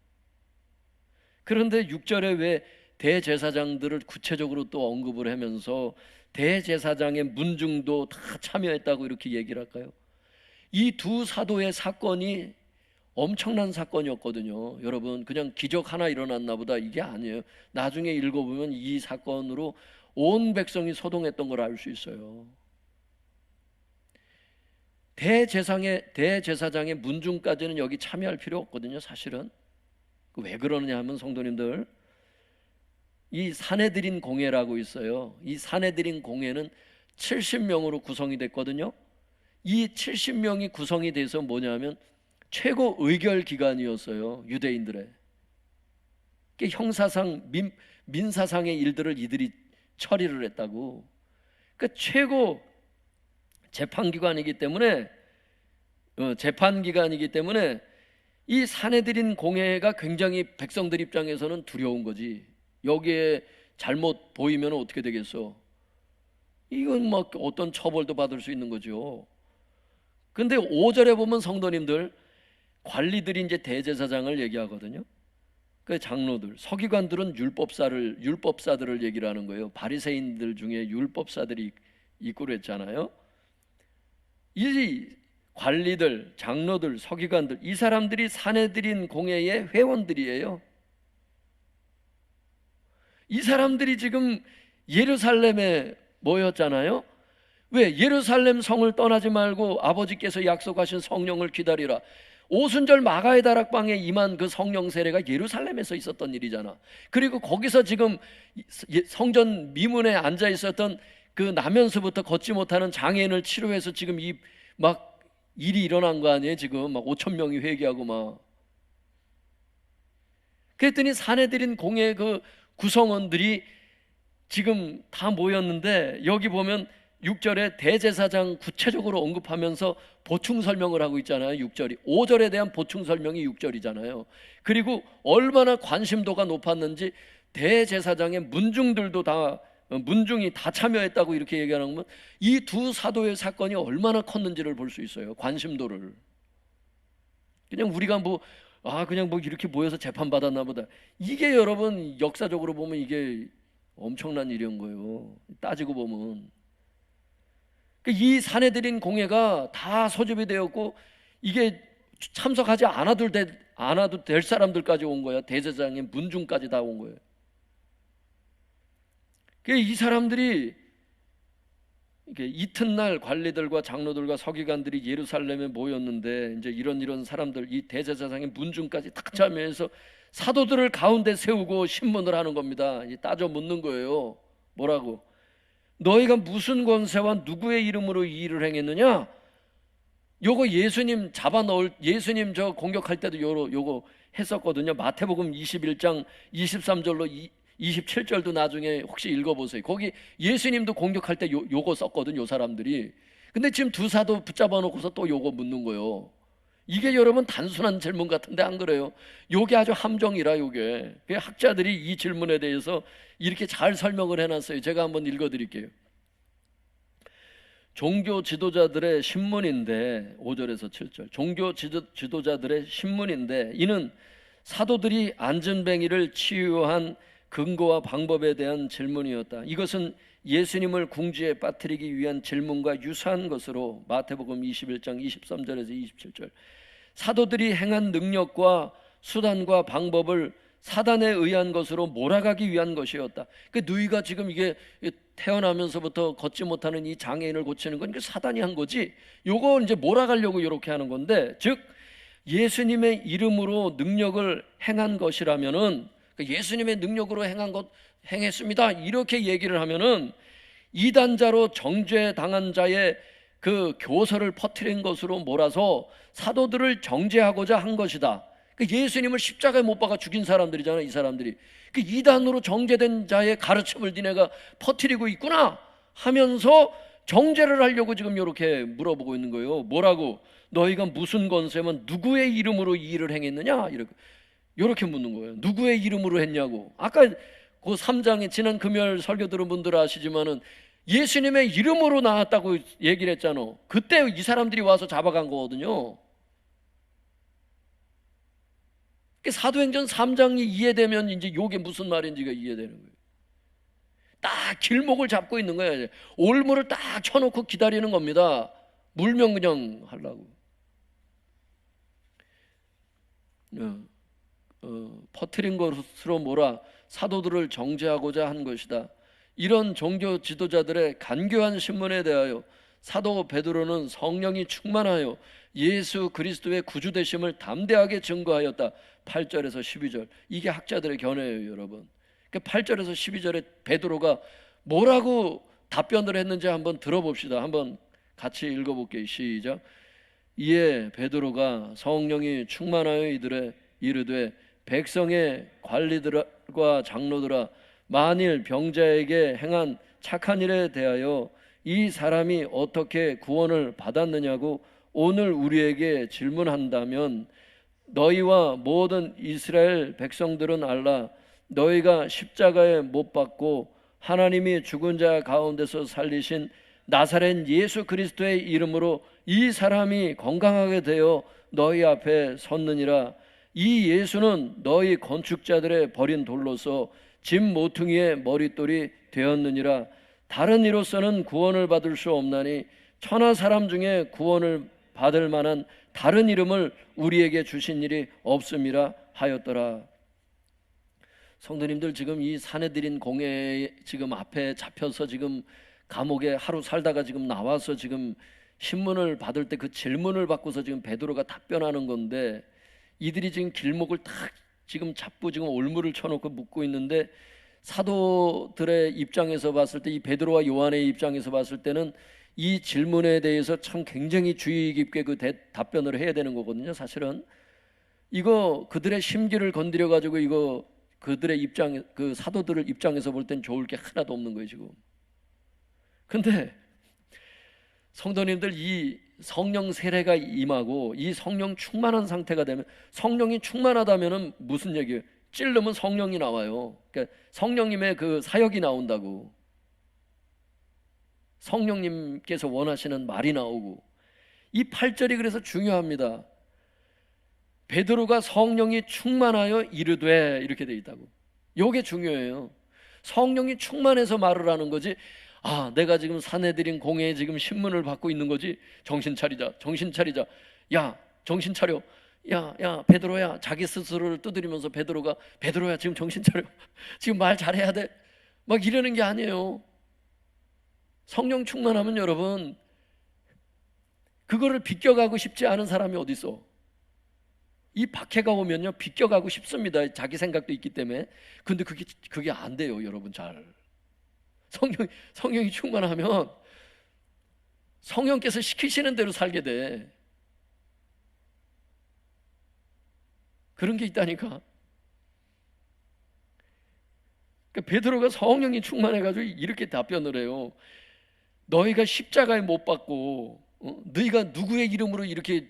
그런데 6절에 왜 대제사장들을 구체적으로 또 언급을 하면서 대제사장의 문중도 다 참여했다고 이렇게 얘기를 할까요? 이 두 사도의 사건이 엄청난 사건이었거든요. 여러분, 그냥 기적 하나 일어났나 보다, 이게 아니에요. 나중에 읽어보면 이 사건으로 온 백성이 소동했던 걸 알 수 있어요. 대제사장의 문중까지는 여기 참여할 필요 없거든요. 사실은 왜 그러느냐 하면, 성도님들, 이 사내들인 공회라고 있어요. 이 사내들인 공회는 70명으로 구성이 됐거든요. 이 70명이 구성이 돼서 뭐냐면 최고 의결 기관이었어요. 유대인들의 형사상, 민사상의 일들을 이들이 처리를 했다고. 그러니까 최고 재판기관이기 때문에 이 사내들인 공회가 굉장히 백성들 입장에서는 두려운 거지. 여기에 잘못 보이면 어떻게 되겠어? 이건 뭐 어떤 처벌도 받을 수 있는 거죠. 근데 5절에 보면 성도님들, 관리들이 이제 대제사장을 얘기하거든요. 그 장로들, 서기관들은 율법사들을 얘기를 하는 거예요. 바리새인들 중에 율법사들이 있고 그랬잖아요. 이 관리들, 장로들, 서기관들, 이 사람들이 사내들인 공회의 회원들이에요. 이 사람들이 지금 예루살렘에 모였잖아요. 왜? 예루살렘 성을 떠나지 말고 아버지께서 약속하신 성령을 기다리라. 오순절 마가의 다락방에 임한 그 성령 세례가 예루살렘에서 있었던 일이잖아. 그리고 거기서 지금 성전 미문에 앉아 있었던 그 나면서부터 걷지 못하는 장애인을 치료해서 지금 이 막 일이 일어난 거 아니에요? 지금 막 5천 명이 회개하고 막. 그랬더니 사내들인 공회 그 구성원들이 지금 다 모였는데, 여기 보면 6절에 대제사장 구체적으로 언급하면서 보충 설명을 하고 있잖아요. 6절이 5절에 대한 보충 설명이 6절이잖아요. 그리고 얼마나 관심도가 높았는지 대제사장의 문중들도 다, 문중이 다 참여했다고 이렇게 얘기하는 건 이 두 사도의 사건이 얼마나 컸는지를 볼 수 있어요. 관심도를. 그냥 우리가 그냥 이렇게 모여서 재판 받았나 보다. 이게 여러분 역사적으로 보면 이게 엄청난 일인 거예요. 따지고 보면. 이 사내들인 공회가 다 소집이 되었고, 이게 참석하지 않아도 될 사람들까지 온 거야. 대제사장의 문중까지 다 온 거예요. 이 사람들이 이튿날 관리들과 장로들과 서기관들이 예루살렘에 모였는데, 이제 이런 사람들, 이 대제사장의 문중까지 다 참여해서 사도들을 가운데 세우고 신문을 하는 겁니다. 따져 묻는 거예요. 뭐라고? 너희가 무슨 권세와 누구의 이름으로 이 일을 행했느냐? 요거 예수님 예수님 저 공격할 때도 요거 했었거든요. 마태복음 21장 23절로 27절도 나중에 혹시 읽어보세요. 거기 예수님도 공격할 때 요거 썼거든, 요 사람들이. 근데 지금 두 사도 붙잡아 놓고서 또 요거 묻는 거예요. 이게 여러분 단순한 질문 같은데 안 그래요? 요게 아주 함정이라. 요게 학자들이 이 질문에 대해서 이렇게 잘 설명을 해놨어요. 제가 한번 읽어드릴게요. 종교 지도자들의 신문인데, 5절에서 7절, 종교 지도자들의 신문인데 이는 사도들이 안전뱅이를 치유한 근거와 방법에 대한 질문이었다. 이것은 예수님을 궁지에 빠뜨리기 위한 질문과 유사한 것으로 마태복음 21장 23절에서 27절, 사도들이 행한 능력과 수단과 방법을 사단에 의한 것으로 몰아가기 위한 것이었다. 너희가 지금 이게 태어나면서부터 걷지 못하는 이 장애인을 고치는 건 사단이 한 거지, 요거 이제 몰아가려고 이렇게 하는 건데, 즉 예수님의 이름으로 능력을 행한 것이라면은, 예수님의 능력으로 행했습니다 이렇게 얘기를 하면은 이단자로 정죄당한 자의 그 교서를 퍼뜨린 것으로 몰아서 사도들을 정죄하고자 한 것이다. 예수님을 십자가에 못 박아 죽인 사람들이잖아, 이 사람들이. 이단으로 정죄된 자의 가르침을 니네가 퍼뜨리고 있구나 하면서 정죄를 하려고 지금 이렇게 물어보고 있는 거예요. 뭐라고? 너희가 무슨 권세면 누구의 이름으로 이 일을 행했느냐? 이렇게 묻는 거예요. 누구의 이름으로 했냐고. 아까 그 3장에 지난 금요일 설교 들은 분들 아시지만은 예수님의 이름으로 나왔다고 얘기를 했잖아. 그때 이 사람들이 와서 잡아간 거거든요. 사도행전 3장이 이해되면 이제 이게 무슨 말인지가 이해되는 거예요. 딱 길목을 잡고 있는 거예요. 올무를 딱 쳐놓고 기다리는 겁니다. 물면 그냥 하려고. 퍼뜨린 것으로 몰아 사도들을 정죄하고자 한 것이다. 이런 종교 지도자들의 간교한 신문에 대하여 사도 베드로는 성령이 충만하여 예수 그리스도의 구주 되심을 담대하게 증거하였다. 8절에서 12절. 이게 학자들의 견해예요, 여러분. 8절에서 12절에 베드로가 뭐라고 답변을 했는지 한번 들어봅시다. 한번 같이 읽어볼게요. 시작. 이에 베드로가 성령이 충만하여 이르되 백성의 관리들과 장로들아, 만일 병자에게 행한 착한 일에 대하여 이 사람이 어떻게 구원을 받았느냐고 오늘 우리에게 질문한다면 너희와 모든 이스라엘 백성들은 알라. 너희가 십자가에 못 박고 하나님이 죽은 자 가운데서 살리신 나사렛 예수 그리스도의 이름으로 이 사람이 건강하게 되어 너희 앞에 섰느니라. 이 예수는 너희 건축자들의 버린 돌로서 집 모퉁이의 머릿돌이 되었느니라. 다른 이로서는 구원을 받을 수 없나니 천하 사람 중에 구원을 받을 만한 다른 이름을 우리에게 주신 일이 없음이라 하였더라. 성도님들, 지금 이 사내들인 공회에 지금 앞에 잡혀서 지금 감옥에 하루 살다가 지금 나와서 지금 신문을 받을 때 그 질문을 받고서 지금 베드로가 답변하는 건데, 이들이 지금 길목을 탁 지금 잡고 지금 올무를 쳐놓고 묻고 있는데, 사도들의 입장에서 봤을 때, 이 베드로와 요한의 입장에서 봤을 때는 이 질문에 대해서 참 굉장히 주의 깊게 그 답변을 해야 되는 거거든요. 사실은 이거 그들의 심기를 건드려 가지고 이거 그들의 입장, 그 사도들을 입장에서 볼 땐 좋을 게 하나도 없는 거예요 지금. 근데 성도님들, 이 성령 세례가 임하고 이 성령 충만한 상태가 되면, 성령이 충만하다면은 무슨 얘기예요? 찔르면 성령이 나와요. 그러니까 성령님의 그 사역이 나온다고. 성령님께서 원하시는 말이 나오고. 이 8절이 그래서 중요합니다. 베드로가 성령이 충만하여 이르되, 이렇게 돼 있다고. 요게 중요해요. 성령이 충만해서 말을 하는 거지, 아, 내가 지금 사내들인 공회에 지금 신문을 받고 있는 거지, 정신 차리자, 정신 차리자, 야 정신 차려, 야 베드로야, 자기 스스로를 두드리면서 베드로야 지금 정신 차려, 지금 말 잘해야 돼, 막 이러는 게 아니에요. 성령 충만하면 여러분, 그거를 비껴가고 싶지 않은 사람이 어디 있어? 이 박해가 오면요 비껴가고 싶습니다. 자기 생각도 있기 때문에. 근데 그게 안 돼요 여러분. 잘 성령이 충만하면 성령께서 시키시는 대로 살게 돼. 그런 게 있다니까. 그러니까 베드로가 성령이 충만해가지고 이렇게 답변을 해요. 너희가 십자가에 못 박고, 너희가 누구의 이름으로 이렇게,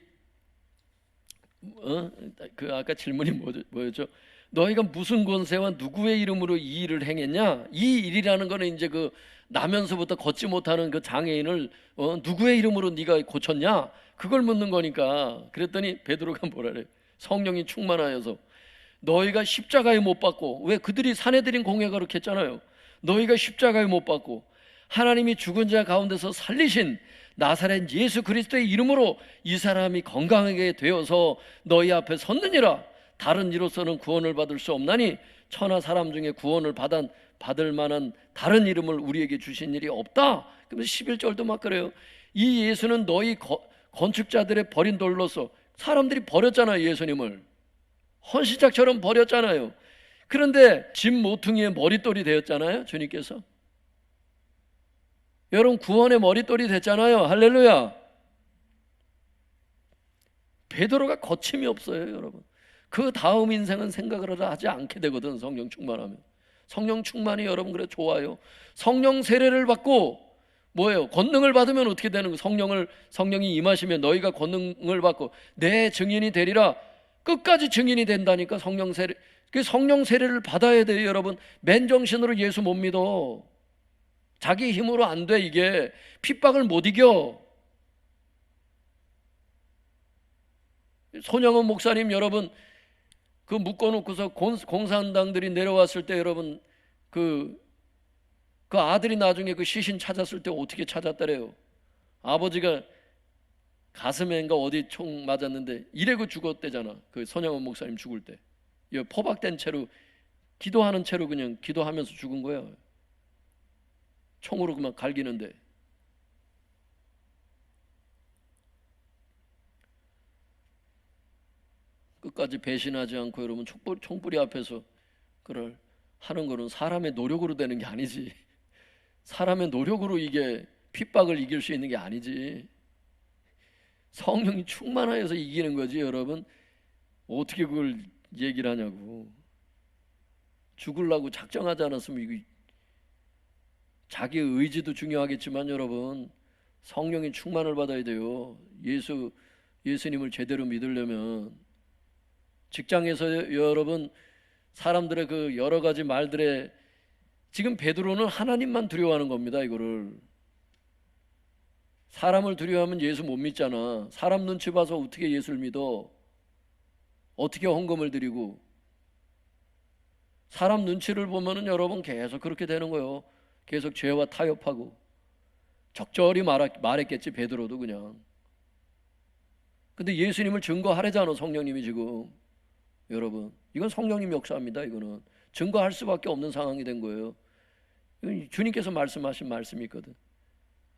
그 아까 질문이 뭐였죠? 너희가 무슨 권세와 누구의 이름으로 이 일을 행했냐? 이 일이라는 거는 이제 그 나면서부터 걷지 못하는 그 장애인을 누구의 이름으로 네가 고쳤냐? 그걸 묻는 거니까. 그랬더니 베드로가 뭐라 그래? 성령이 충만하여서. 너희가 십자가에 못 박고, 왜 그들이 사내들인 공회가 그렇게 했잖아요. 너희가 십자가에 못 박고 하나님이 죽은 자 가운데서 살리신 나사렛 예수 그리스도의 이름으로 이 사람이 건강하게 되어서 너희 앞에 섰느니라. 다른 이로서는 구원을 받을 수 없나니 천하 사람 중에 구원을 받을 만한 다른 이름을 우리에게 주신 일이 없다. 그러면서 11절도 막 그래요. 이 예수는 너희 건축자들의 버린 돌로서, 사람들이 버렸잖아요. 예수님을 헌신짝처럼 버렸잖아요. 그런데 집 모퉁이의 머릿돌이 되었잖아요. 주님께서. 여러분, 구원의 머릿돌이 됐잖아요. 할렐루야. 베드로가 거침이 없어요. 여러분, 그 다음 인생은 생각을 하지 않게 되거든. 성령 충만하면. 성령 충만이 여러분 그래 좋아요. 성령 세례를 받고 뭐예요? 권능을 받으면 어떻게 되는 거예요? 성령이 임하시면 너희가 권능을 받고 내 증인이 되리라. 끝까지 증인이 된다니까. 성령 세례. 그 성령 세례를 받아야 돼요. 여러분, 맨정신으로 예수 못 믿어. 자기 힘으로 안 돼. 이게 핍박을 못 이겨. 손영원 목사님, 여러분 그 묶어놓고서 공산당들이 내려왔을 때, 여러분 그 아들이 나중에 그 시신 찾았을 때 어떻게 찾았더래요? 아버지가 가슴에인가 어디 총 맞았는데 이래고 죽었대잖아. 그 손영원 목사님 죽을 때 포박된 채로, 기도하는 채로 그냥 기도하면서 죽은 거예요. 총으로 그만 갈기는데. 끝까지 배신하지 않고 여러분 총뿌리 앞에서 그걸 하는 거는 사람의 노력으로 되는 게 아니지. 사람의 노력으로 이게 핍박을 이길 수 있는 게 아니지. 성령이 충만하여서 이기는 거지. 여러분, 어떻게 그걸 얘기를 하냐고. 죽으려고 작정하지 않았으면 이거, 자기의 의지도 중요하겠지만 여러분, 성령의 충만을 받아야 돼요. 예수님을 제대로 믿으려면. 직장에서 여러분, 사람들의 그 여러 가지 말들에, 지금 베드로는 하나님만 두려워하는 겁니다. 이거를 사람을 두려워하면 예수 못 믿잖아. 사람 눈치 봐서 어떻게 예수를 믿어? 어떻게 헌금을 드리고? 사람 눈치를 보면은 여러분 계속 그렇게 되는 거예요. 계속 죄와 타협하고. 적절히 말했겠지 베드로도 그냥. 근데 예수님을 증거하래잖아 성령님이 지금. 여러분, 이건 성령님 역사입니다. 이거는 증거할 수밖에 없는 상황이 된 거예요. 주님께서 말씀하신 말씀이 있거든.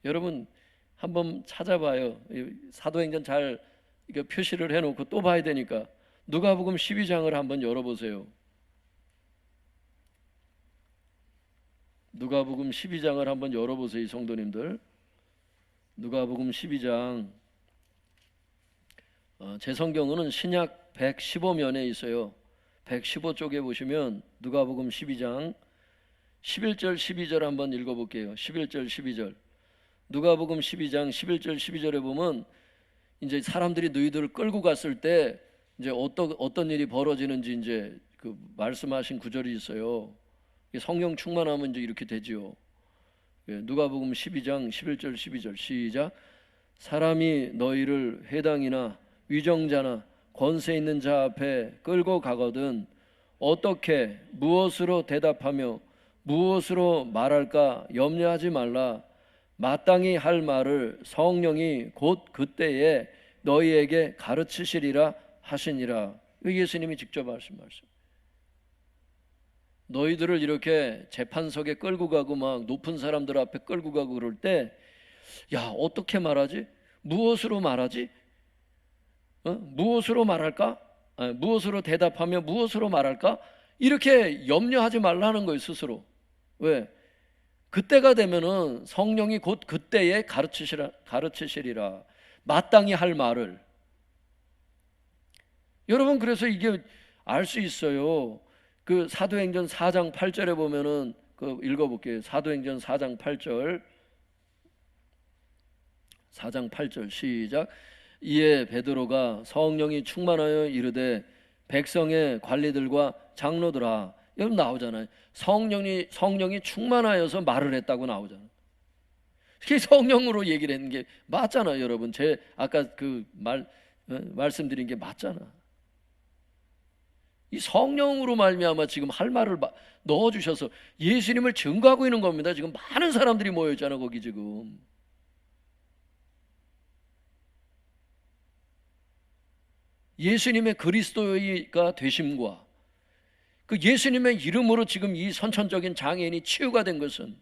여러분 한번 찾아봐요. 사도행전 잘 표시를 해놓고 또 봐야 되니까 누가복음 12장을 한번 열어보세요. 누가복음 12장을 한번 열어보세요, 성도님들. 누가복음 12장. 제 성경은 신약 115면에 있어요. 115쪽에 보시면 누가복음 12장 11절 12절 한번 읽어볼게요. 11절 12절. 누가복음 12장 11절 12절에 보면 이제 사람들이 너희들을 끌고 갔을 때 이제 어떤 일이 벌어지는지 이제 그 말씀하신 구절이 있어요. 성령 충만하면 이제 이렇게 되지요. 누가복음 12장 11절 12절 시작. 사람이 너희를 회당이나 위정자나 권세 있는 자 앞에 끌고 가거든 어떻게 무엇으로 대답하며 무엇으로 말할까 염려하지 말라. 마땅히 할 말을 성령이 곧 그때에 너희에게 가르치시리라 하시니라. 예수님이 직접 하신 말씀. 너희들을 이렇게 재판석에 끌고 가고 막 높은 사람들 앞에 끌고 가고 그럴 때 야, 어떻게 말하지? 무엇으로 말하지? 무엇으로 말할까? 무엇으로 대답하며 무엇으로 말할까? 이렇게 염려하지 말라는 거예요, 스스로. 왜? 그때가 되면은 성령이 곧 그때에 가르치시리라. 마땅히 할 말을. 여러분, 그래서 이게 알 수 있어요. 그 사도행전 4장 8절에 보면은 그 읽어볼게요. 사도행전 4장 8절. 4장 8절 시작. 이에 베드로가 성령이 충만하여 이르되 백성의 관리들과 장로들아. 여러분 나오잖아요. 성령이 충만하여서 말을 했다고 나오잖아요. 그게 성령으로 얘기를 했는 게 맞잖아요, 여러분. 제 아까 그 말씀드린 게 맞잖아. 이 성령으로 말미암아 지금 할 말을 넣어주셔서 예수님을 증거하고 있는 겁니다. 지금 많은 사람들이 모여 있잖아, 거기 지금. 예수님의 그리스도가 되심과 그 예수님의 이름으로 지금 이 선천적인 장애인이 치유가 된 것은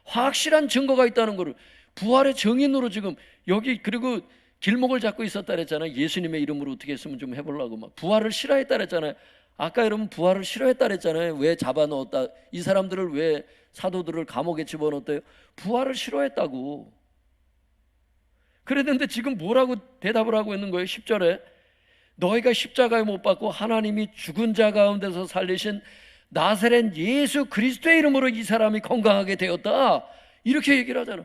확실한 증거가 있다는 것을 부활의 증인으로 지금 여기 그리고 길목을 잡고 있었다 그랬잖아요. 예수님의 이름으로 어떻게 했으면 좀 해보려고 막 부활을 싫어했다 그랬잖아요. 아까 여러분 부활을 싫어했다 그랬잖아요. 왜 잡아넣었다? 이 사람들을 왜 사도들을 감옥에 집어넣었대요? 부활을 싫어했다고. 그랬는데 지금 뭐라고 대답을 하고 있는 거예요? 10절에 너희가 십자가에 못 박고 하나님이 죽은 자 가운데서 살리신 나사렛 예수 그리스도의 이름으로 이 사람이 건강하게 되었다. 이렇게 얘기를 하잖아.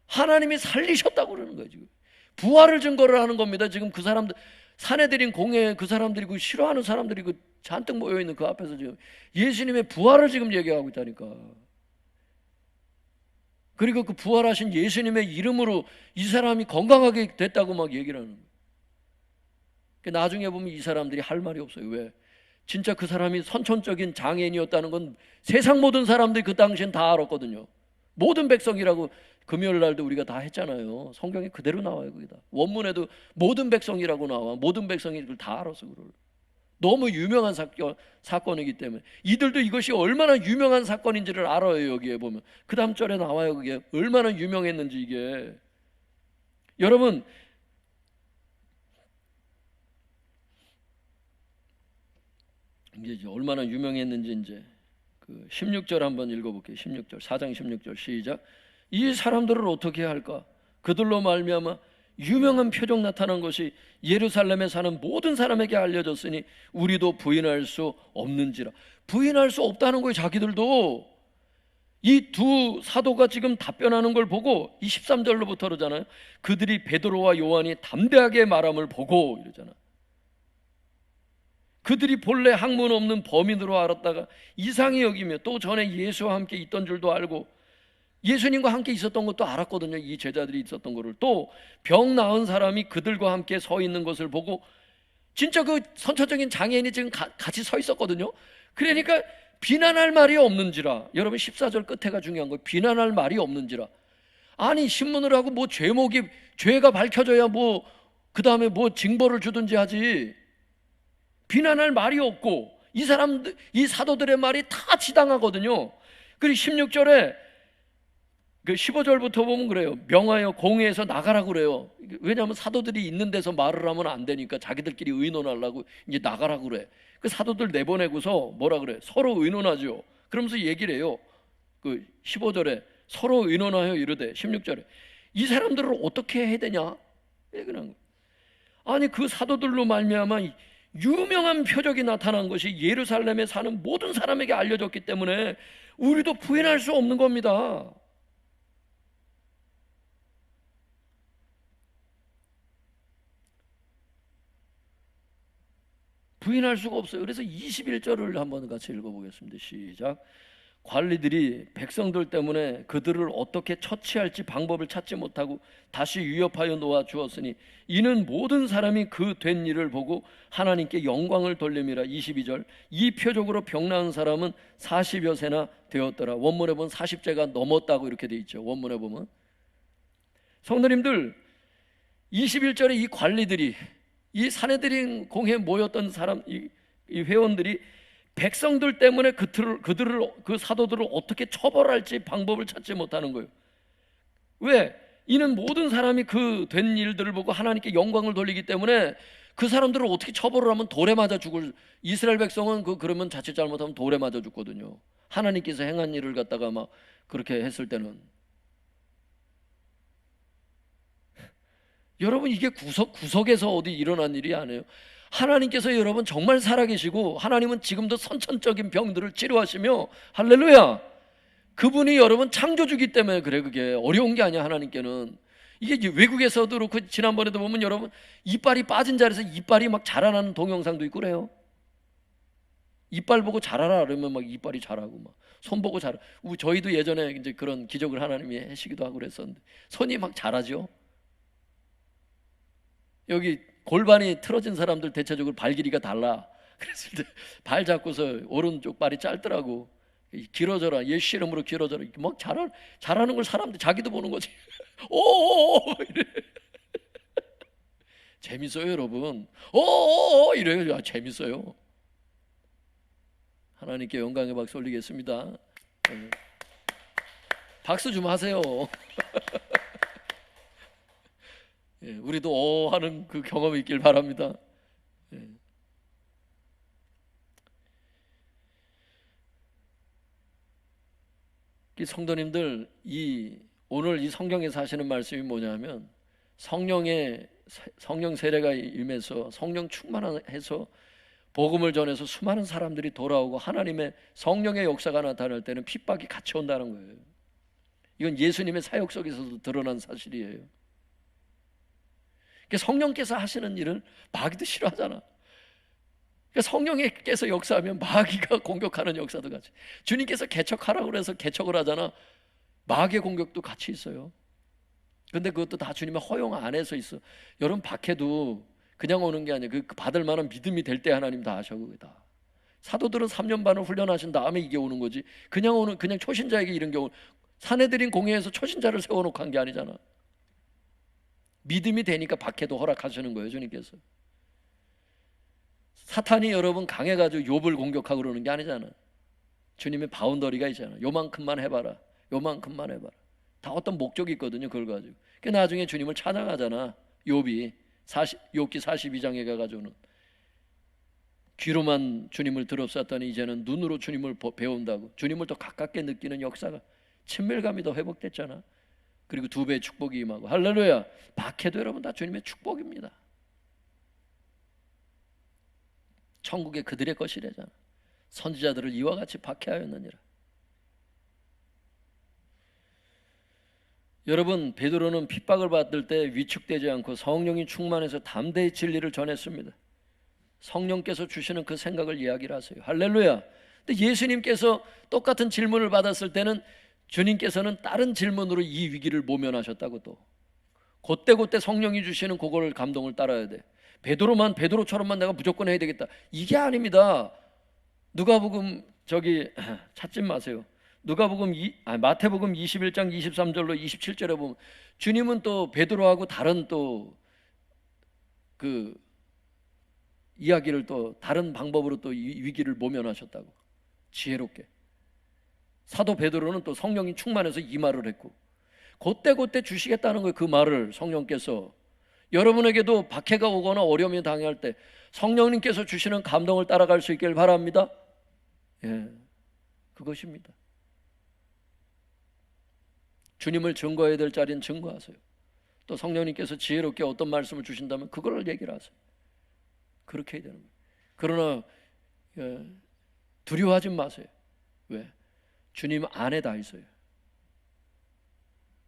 하나님이 살리셨다고 그러는 거예요. 지금 부활을 증거를 하는 겁니다. 지금 그 사람들 사내들인 공회에 그 사람들이 그 싫어하는 사람들이 그 잔뜩 모여있는 그 앞에서 지금 예수님의 부활을 지금 얘기하고 있다니까. 그리고 그 부활하신 예수님의 이름으로 이 사람이 건강하게 됐다고 막 얘기를 하는 거예요. 나중에 보면 이 사람들이 할 말이 없어요. 왜? 진짜 그 사람이 선천적인 장애인이었다는 건 세상 모든 사람들이 그 당시엔 다 알았거든요. 모든 백성이라고 금요일 날도 우리가 다 했잖아요. 성경에 그대로 나와요. 거기다 원문에도 모든 백성이라고 나와. 모든 백성이 그걸 다 알았어. 그걸 너무 유명한 사건이기 때문에 이들도 이것이 얼마나 유명한 사건인지를 알아요. 여기에 보면 그 다음 절에 나와요. 그게 얼마나 유명했는지. 이게 여러분 이제 얼마나 유명했는지 이제 그 16절 한번 읽어볼게요. 16절 4장 16절 시작. 이 사람들을 어떻게 할까? 그들로 말미암아 유명한 표적 나타난 것이 예루살렘에 사는 모든 사람에게 알려졌으니 우리도 부인할 수 없는지라. 부인할 수 없다는 거예요. 자기들도. 이 두 사도가 지금 답변하는 걸 보고 이 13절로부터 그러잖아요. 그들이 베드로와 요한이 담대하게 말함을 보고 이러잖아. 그들이 본래 학문 없는 범인으로 알았다가 이상히 여기며 또 전에 예수와 함께 있던 줄도 알고 예수님과 함께 있었던 것도 알았거든요. 이 제자들이 있었던 것을. 또 병 나은 사람이 그들과 함께 서 있는 것을 보고 진짜 그 선천적인 장애인이 지금 같이 서 있었거든요. 그러니까 비난할 말이 없는지라. 여러분 14절 끝에가 중요한 거예요. 비난할 말이 없는지라. 아니 신문을 하고 뭐 죄가 밝혀져야 뭐 그 다음에 뭐 징벌을 주든지 하지. 비난할 말이 없고 이 사도들의 말이 다 지당하거든요. 그리고 16절에 그 15절부터 보면 그래요. 명하여 공회에서 나가라고 그래요. 왜냐하면 사도들이 있는 데서 말을 하면 안 되니까 자기들끼리 의논하려고 이제 나가라고 그래. 그 사도들 내보내고서 뭐라 그래? 서로 의논하죠. 그러면서 얘기를 해요. 그 15절에 서로 의논하여 이르되 16절에 이 사람들을 어떻게 해야 되냐? 그냥 아니 그 사도들로 말미암아 유명한 표적이 나타난 것이 예루살렘에 사는 모든 사람에게 알려졌기 때문에 우리도 부인할 수 없는 겁니다. 부인할 수가 없어요. 그래서 21절을 한번 같이 읽어보겠습니다. 시작. 관리들이 백성들 때문에 그들을 어떻게 처치할지 방법을 찾지 못하고 다시 위협하여 놓아 주었으니 이는 모든 사람이 그 된 일을 보고 하나님께 영광을 돌림이라. 22절. 이 표적으로 병나은 사람은 40여 세나 되었더라. 원문에 보면 40세가 넘었다고 이렇게 돼 있죠. 원문에 보면. 성도님들, 21절에 이 관리들이, 이 산헤드린 공회에 모였던 사람, 이 회원들이 백성들 때문에 그 사도들을 어떻게 처벌할지 방법을 찾지 못하는 거예요. 왜? 이는 모든 사람이 그 된 일들을 보고 하나님께 영광을 돌리기 때문에 그 사람들을 어떻게 처벌을 하면 돌에 맞아 죽을. 이스라엘 백성은 그러면 자칫 잘못하면 돌에 맞아 죽거든요. 하나님께서 행한 일을 갖다가 막 그렇게 했을 때는. 여러분, 이게 구석에서 어디 일어난 일이 아니에요. 하나님께서 여러분 정말 살아계시고 하나님은 지금도 선천적인 병들을 치료하시며, 할렐루야, 그분이 여러분 창조주기 때문에 그래. 그게 어려운 게 아니야. 하나님께는. 이게 외국에서도 그렇고 지난번에도 보면 여러분 이빨이 빠진 자리에서 이빨이 막 자라나는 동영상도 있고 그래요. 이빨 보고 자라라 그러면 막 이빨이 자라고, 막 손 보고 자라. 저희도 예전에 이제 그런 기적을 하나님이 하시기도 하고 그랬었는데 손이 막 자라죠. 여기 골반이 틀어진 사람들 대체적으로 발 길이가 달라. 그랬을 때 발 잡고서 오른쪽 발이 짧더라고. 길어져라, 예수 이름으로 길어져라. 막 잘하는 걸 사람들 자기도 보는 거지. 오오오 이래. 재밌어요, 여러분. 오오오 이래요. 아, 재밌어요. 하나님께 영광의 박수 올리겠습니다. 박수 좀 하세요. 예, 우리도 하는 그 경험이 있길 바랍니다. 예. 성도님들, 오늘 이 성경에서 하시는 말씀이 뭐냐면 성령 세례가 임해서 성령 충만해서 복음을 전해서 수많은 사람들이 돌아오고 하나님의 성령의 역사가 나타날 때는 핍박이 같이 온다는 거예요. 이건 예수님의 사역 속에서도 드러난 사실이에요. 성령께서 하시는 일을 마귀도 싫어하잖아. 성령께서 역사하면 마귀가 공격하는 역사도 같이. 주님께서 개척하라고 그래서 개척을 하잖아. 마귀의 공격도 같이 있어요. 근데 그것도 다 주님의 허용 안에서 있어. 여러분, 박해도 그냥 오는 게 아니에요. 그 받을 만한 믿음이 될 때 하나님 다 하셔. 그게 다. 사도들은 3년 반을 훈련하신 다음에 이게 오는 거지. 그냥 초신자에게 이런 경우, 산헤드린 공회에서 초신자를 세워놓고 한 게 아니잖아. 믿음이 되니까 박해도 허락하시는 거예요, 주님께서. 사탄이 여러분 강해가지고 욥을 공격하고 그러는 게 아니잖아. 주님의 바운더리가 있잖아. 요만큼만 해봐라, 요만큼만 해봐라. 다 어떤 목적이 있거든요, 그걸 가지고. 나중에 주님을 찬양하잖아. 욥기 42장에 가가지고는 귀로만 주님을 들었었더니 이제는 눈으로 주님을 배운다고. 주님을 더 가깝게 느끼는 역사가, 친밀감이 더 회복됐잖아. 그리고 2배의 축복이 임하고. 할렐루야. 박해도 여러분 다 주님의 축복입니다. 천국에 그들의 것이래잖아. 선지자들을 이와 같이 박해하였느니라. 여러분, 베드로는 핍박을 받을 때 위축되지 않고 성령이 충만해서 담대히 진리를 전했습니다. 성령께서 주시는 그 생각을 이야기를 하세요. 할렐루야. 근데 예수님께서 똑같은 질문을 받았을 때는 주님께서는 다른 질문으로 이 위기를 모면하셨다고. 또 그때 성령이 주시는 그걸 감동을 따라야 돼. 베드로처럼만 내가 무조건 해야 되겠다, 이게 아닙니다. 누가복음 찾지 마세요. 마태복음 21장 23절로 27절에 보면 주님은 또 베드로하고 다른 또 그 이야기를 또 다른 방법으로 또 이 위기를 모면하셨다고. 지혜롭게. 사도 베드로는 또 성령이 충만해서 이 말을 했고, 그때 주시겠다는 거예요. 그 말을 성령께서. 여러분에게도 박해가 오거나 어려움이 당할 때 성령님께서 주시는 감동을 따라갈 수 있길 바랍니다. 예, 그것입니다. 주님을 증거해야 될 자리는 증거하세요. 또 성령님께서 지혜롭게 어떤 말씀을 주신다면 그걸 얘기를 하세요. 그렇게 해야 되는 거예요. 그러나 두려워하지 마세요. 왜? 주님 안에 다 있어요.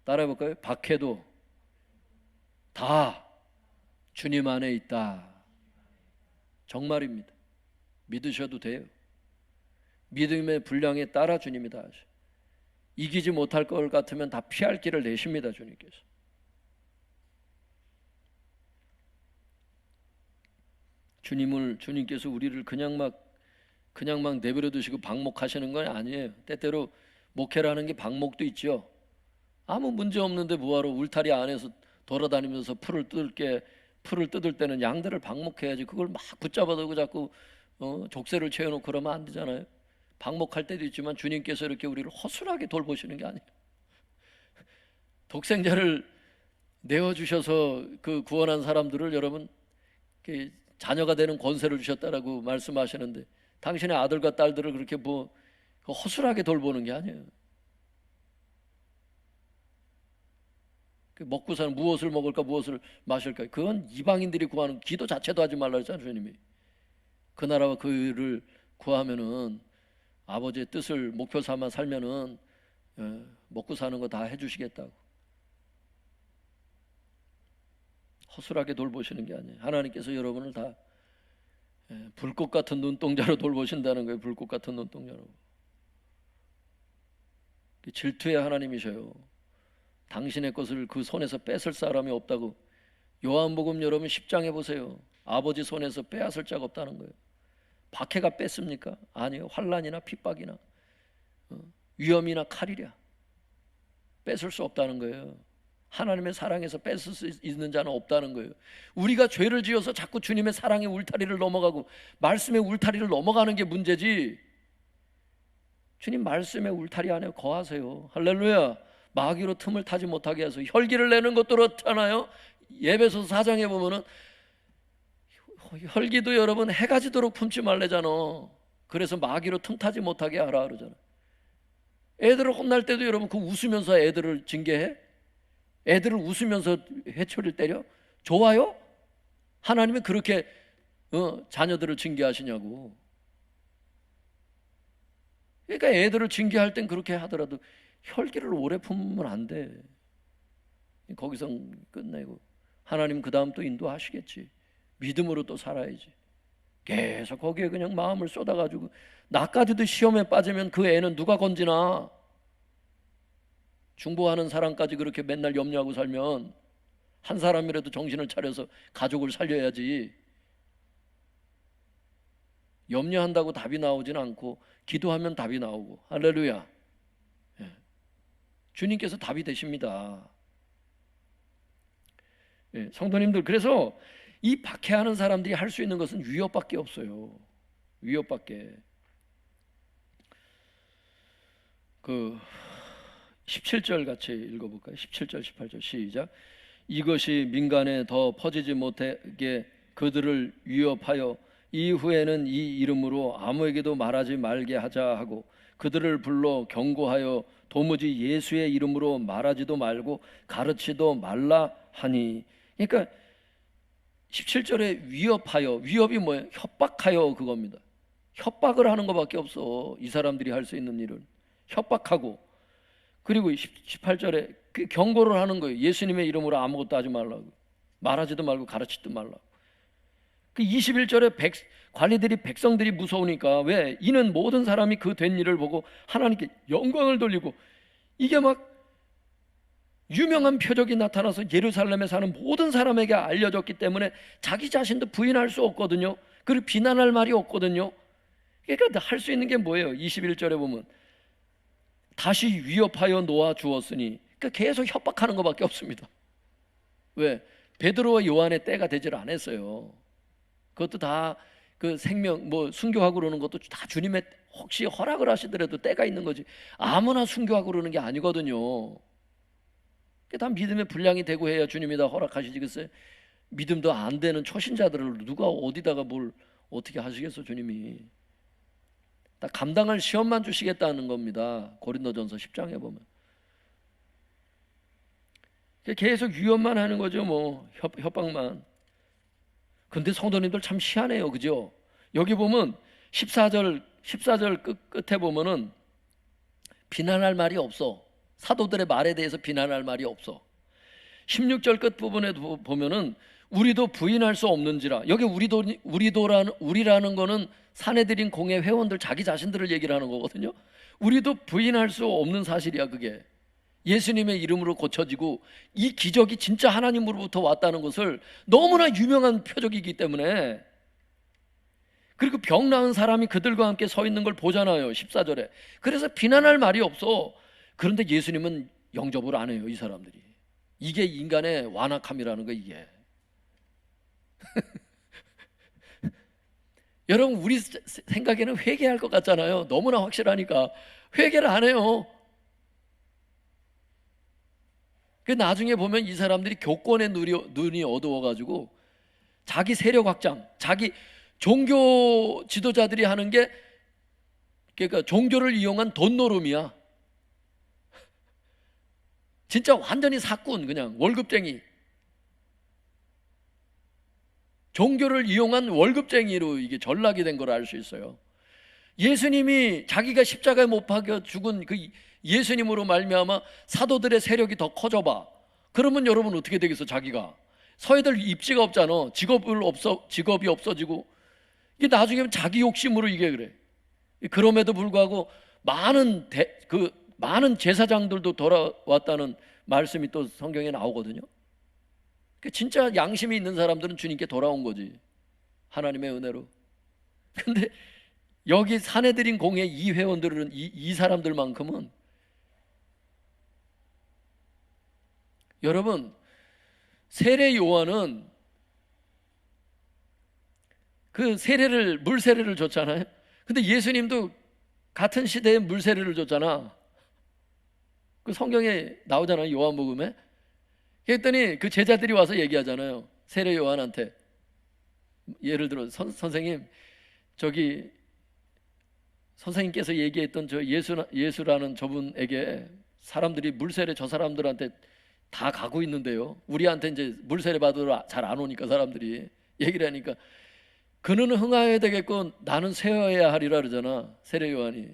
따라해볼까요? 박해도 다 주님 안에 있다. 정말입니다. 믿으셔도 돼요. 믿음의 분량에 따라 주님이 다 하셔요. 이기지 못할 것 같으면 다 피할 길을 내십니다. 주님께서. 주님께서 우리를 그냥 막 내버려 두시고 방목하시는 건 아니에요. 때때로 목회라는 게 방목도 있죠. 아무 문제 없는데 뭐하러 울타리 안에서 돌아다니면서 풀을 뜯을 때는 양들을 방목해야지. 그걸 막 붙잡아두고 자꾸 족쇄를 채워놓고 그러면 안 되잖아요. 방목할 때도 있지만 주님께서 이렇게 우리를 허술하게 돌보시는 게 아니에요. 독생자를 내어주셔서 그 구원한 사람들을 여러분 자녀가 되는 권세를 주셨다라고 말씀하시는데, 당신의 아들과 딸들을 그렇게 허술하게 돌보는 게 아니에요. 먹고 사는, 무엇을 먹을까 무엇을 마실까, 그건 이방인들이 구하는, 기도 자체도 하지 말라 했잖아요. 주님이 그 나라와 그 의를 구하면은, 아버지의 뜻을 목표 삼아 살면은 먹고 사는 거 다 해주시겠다고. 허술하게 돌보시는 게 아니에요. 하나님께서 여러분을 다 불꽃 같은 눈동자로 돌보신다는 거예요. 불꽃 같은 눈동자로. 질투의 하나님이셔요. 당신의 것을 그 손에서 뺏을 사람이 없다고. 요한복음 여러분 10장에 보세요. 아버지 손에서 빼앗을 자가 없다는 거예요. 박해가 뺐습니까? 아니요. 환난이나 핍박이나 위험이나 칼이랴 뺏을 수 없다는 거예요. 하나님의 사랑에서 뺏을 수 있는 자는 없다는 거예요. 우리가 죄를 지어서 자꾸 주님의 사랑의 울타리를 넘어가고 말씀의 울타리를 넘어가는 게 문제지, 주님 말씀의 울타리 안에 거하세요. 할렐루야. 마귀로 틈을 타지 못하게 해서 혈기를 내는 것도 그렇잖아요. 에베소서 4장에 보면은 혈기도 여러분 해가 지도록 품지 말래잖아. 그래서 마귀로 틈 타지 못하게 하라 그러잖아. 애들을 혼날 때도 여러분 그 웃으면서 애들을 징계해? 애들을 웃으면서 회초리를 때려? 좋아요? 하나님이 그렇게 자녀들을 징계하시냐고. 그러니까 애들을 징계할 땐 그렇게 하더라도 혈기를 오래 품으면 안 돼. 거기서 끝내고 하나님 그 다음 또 인도하시겠지. 믿음으로 또 살아야지. 계속 거기에 그냥 마음을 쏟아가지고 나까지도 시험에 빠지면 그 애는 누가 건지나. 중보하는 사람까지 그렇게 맨날 염려하고 살면 한 사람이라도 정신을 차려서 가족을 살려야지. 염려한다고 답이 나오진 않고 기도하면 답이 나오고. 할렐루야. 예. 주님께서 답이 되십니다. 예, 성도님들, 그래서 이 박해하는 사람들이 할 수 있는 것은 위협밖에 없어요. 위협밖에. 17절 같이 읽어볼까요? 17절 18절 시작. 이것이 민간에 더 퍼지지 못하게 그들을 위협하여 이후에는 이 이름으로 아무에게도 말하지 말게 하자 하고 그들을 불러 경고하여 도무지 예수의 이름으로 말하지도 말고 가르치도 말라 하니. 그러니까 17절에 위협하여, 위협이 뭐예요? 협박하여, 그겁니다. 협박을 하는 것밖에 없어. 이 사람들이 할 수 있는 일은 협박하고, 그리고 18절에 그 경고를 하는 거예요. 예수님의 이름으로 아무것도 하지 말라고, 말하지도 말고 가르치지도 말라고. 그 21절에 관리들이, 백성들이 무서우니까, 왜? 이는 모든 사람이 그 된 일을 보고 하나님께 영광을 돌리고, 이게 막 유명한 표적이 나타나서 예루살렘에 사는 모든 사람에게 알려졌기 때문에 자기 자신도 부인할 수 없거든요. 그리고 비난할 말이 없거든요. 그러니까 할 수 있는 게 뭐예요? 21절에 보면 다시 위협하여 놓아 주었으니, 그러니까 계속 협박하는 것밖에 없습니다. 왜? 베드로와 요한의 때가 되질 않았어요. 그것도 다 그 생명, 순교하고 그러는 것도 다 주님의 혹시 허락을 하시더라도 때가 있는 거지. 아무나 순교하고 그러는 게 아니거든요. 그게 다 믿음의 분량이 되고 해야 주님이 다 허락하시지. 글쎄 믿음도 안 되는 초신자들을 누가 어디다가 뭘 어떻게 하시겠어. 주님이 다 감당할 시험만 주시겠다는 겁니다. 고린도전서 10장에 보면 계속 위협만 하는 거죠. 뭐 협박만. 근데 성도님들 참 희한해요. 그죠? 여기 보면 14절 끝에 보면은 비난할 말이 없어. 사도들의 말에 대해서 비난할 말이 없어. 16절 끝부분에 보면은 우리도 부인할 수 없는지라. 여기 우리라는 거는 사내들인 공회 회원들 자기 자신들을 얘기를 하는 거거든요. 우리도 부인할 수 없는 사실이야. 그게 예수님의 이름으로 고쳐지고 이 기적이 진짜 하나님으로부터 왔다는 것을 너무나 유명한 표적이기 때문에. 그리고 병 나은 사람이 그들과 함께 서 있는 걸 보잖아요. 14절에. 그래서 비난할 말이 없어. 그런데 예수님은 영접을 안 해요. 이 사람들이. 이게 인간의 완악함이라는 거. 이게 여러분 우리 생각에는 회개할 것 같잖아요. 너무나 확실하니까 회개를 안 해요. 그 나중에 보면 이 사람들이 교권의 눈이 어두워가지고 자기 세력 확장, 자기 종교 지도자들이 하는 게 그러니까 종교를 이용한 돈 노름이야. 진짜 완전히 사꾼, 그냥 월급쟁이. 종교를 이용한 월급쟁이로 이게 전락이 된 걸 알 수 있어요. 예수님이 자기가 십자가에 못 박혀 죽은 그 예수님으로 말미암아 사도들의 세력이 더 커져봐. 그러면 여러분 어떻게 되겠어? 자기가 서해들 입지가 없잖아. 직업이 없어지고 이게 나중에 자기 욕심으로 이게 그래. 그럼에도 불구하고 많은 제사장들도 돌아왔다는 말씀이 또 성경에 나오거든요. 진짜 양심이 있는 사람들은 주님께 돌아온 거지. 하나님의 은혜로. 근데 여기 사내들인 공회 이 회원들은 이 사람들만큼은 여러분 세례 요한은 그 물 세례를 줬잖아요. 근데 예수님도 같은 시대에 물 세례를 줬잖아. 그 성경에 나오잖아요. 요한복음에. 그랬더니 그 제자들이 와서 얘기하잖아요. 세례 요한한테 예를 들어 선생님 저기 선생님께서 얘기했던 저 예수라는 저분에게 사람들이 물세례 저 사람들한테 다 가고 있는데요. 우리한테 이제 물세례 받으러 잘 안 오니까 사람들이 얘기를 하니까 그는 흥하여야 되겠고 나는 쇠어야 하리라 그러잖아. 세례 요한이.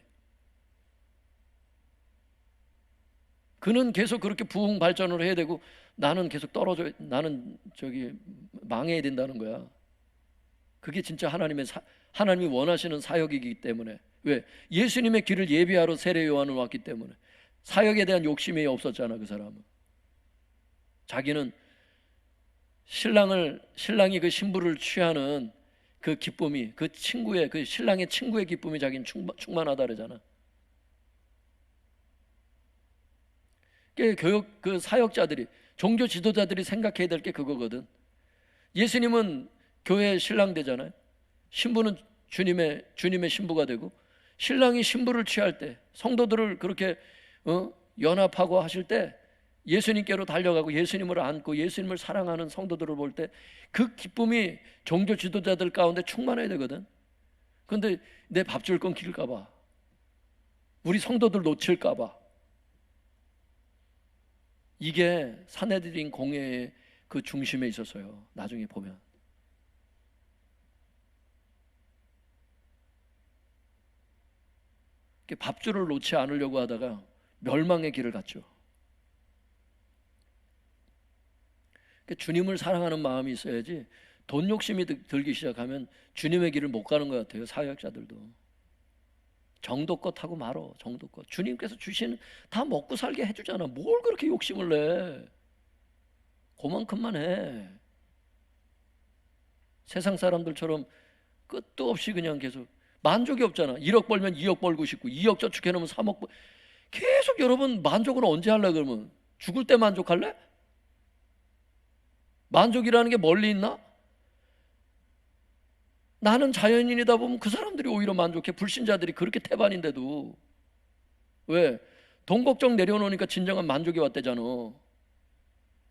그는 계속 그렇게 부흥 발전을 해야 되고 나는 계속 나는 저기 망해야 된다는 거야. 그게 진짜 하나님이 원하시는 사역이기 때문에. 왜? 예수님의 길을 예비하러 세례 요한은 왔기 때문에. 사역에 대한 욕심이 없었잖아. 그 사람은. 자기는 신랑이 그 신부를 취하는 그 기쁨이, 그 신랑의 친구의 기쁨이 자기는 충만하다 그러잖아. 그 사역자들이, 종교 지도자들이 생각해야 될 게 그거거든. 예수님은 교회의 신랑 되잖아요. 신부는 주님의 신부가 되고, 신랑이 신부를 취할 때, 성도들을 그렇게 연합하고 하실 때 예수님께로 달려가고 예수님을 안고 예수님을 사랑하는 성도들을 볼 때 그 기쁨이 종교 지도자들 가운데 충만해야 되거든. 그런데 내 밥줄 끊길까 봐, 우리 성도들 놓칠까 봐, 이게 사내들인 공회의 그 중심에 있었어요. 나중에 보면. 밥줄을 놓지 않으려고 하다가 멸망의 길을 갔죠. 주님을 사랑하는 마음이 있어야지 돈 욕심이 들기 시작하면 주님의 길을 못 가는 것 같아요. 사역자들도 정도껏 하고 말어. 정도껏. 주님께서 주시는 다 먹고 살게 해주잖아. 뭘 그렇게 욕심을 내. 그만큼만 해. 세상 사람들처럼 끝도 없이 그냥 계속 만족이 없잖아. 1억 벌면 2억 벌고 싶고 2억 저축해놓으면 3억 계속. 여러분 만족은 언제 할래? 그러면 죽을 때 만족할래? 만족이라는 게 멀리 있나? 나는 자연인이다 보면 그 사람들이 오히려 만족해. 불신자들이 그렇게 태반인데도. 왜? 돈 걱정 내려놓으니까 진정한 만족이 왔대잖아.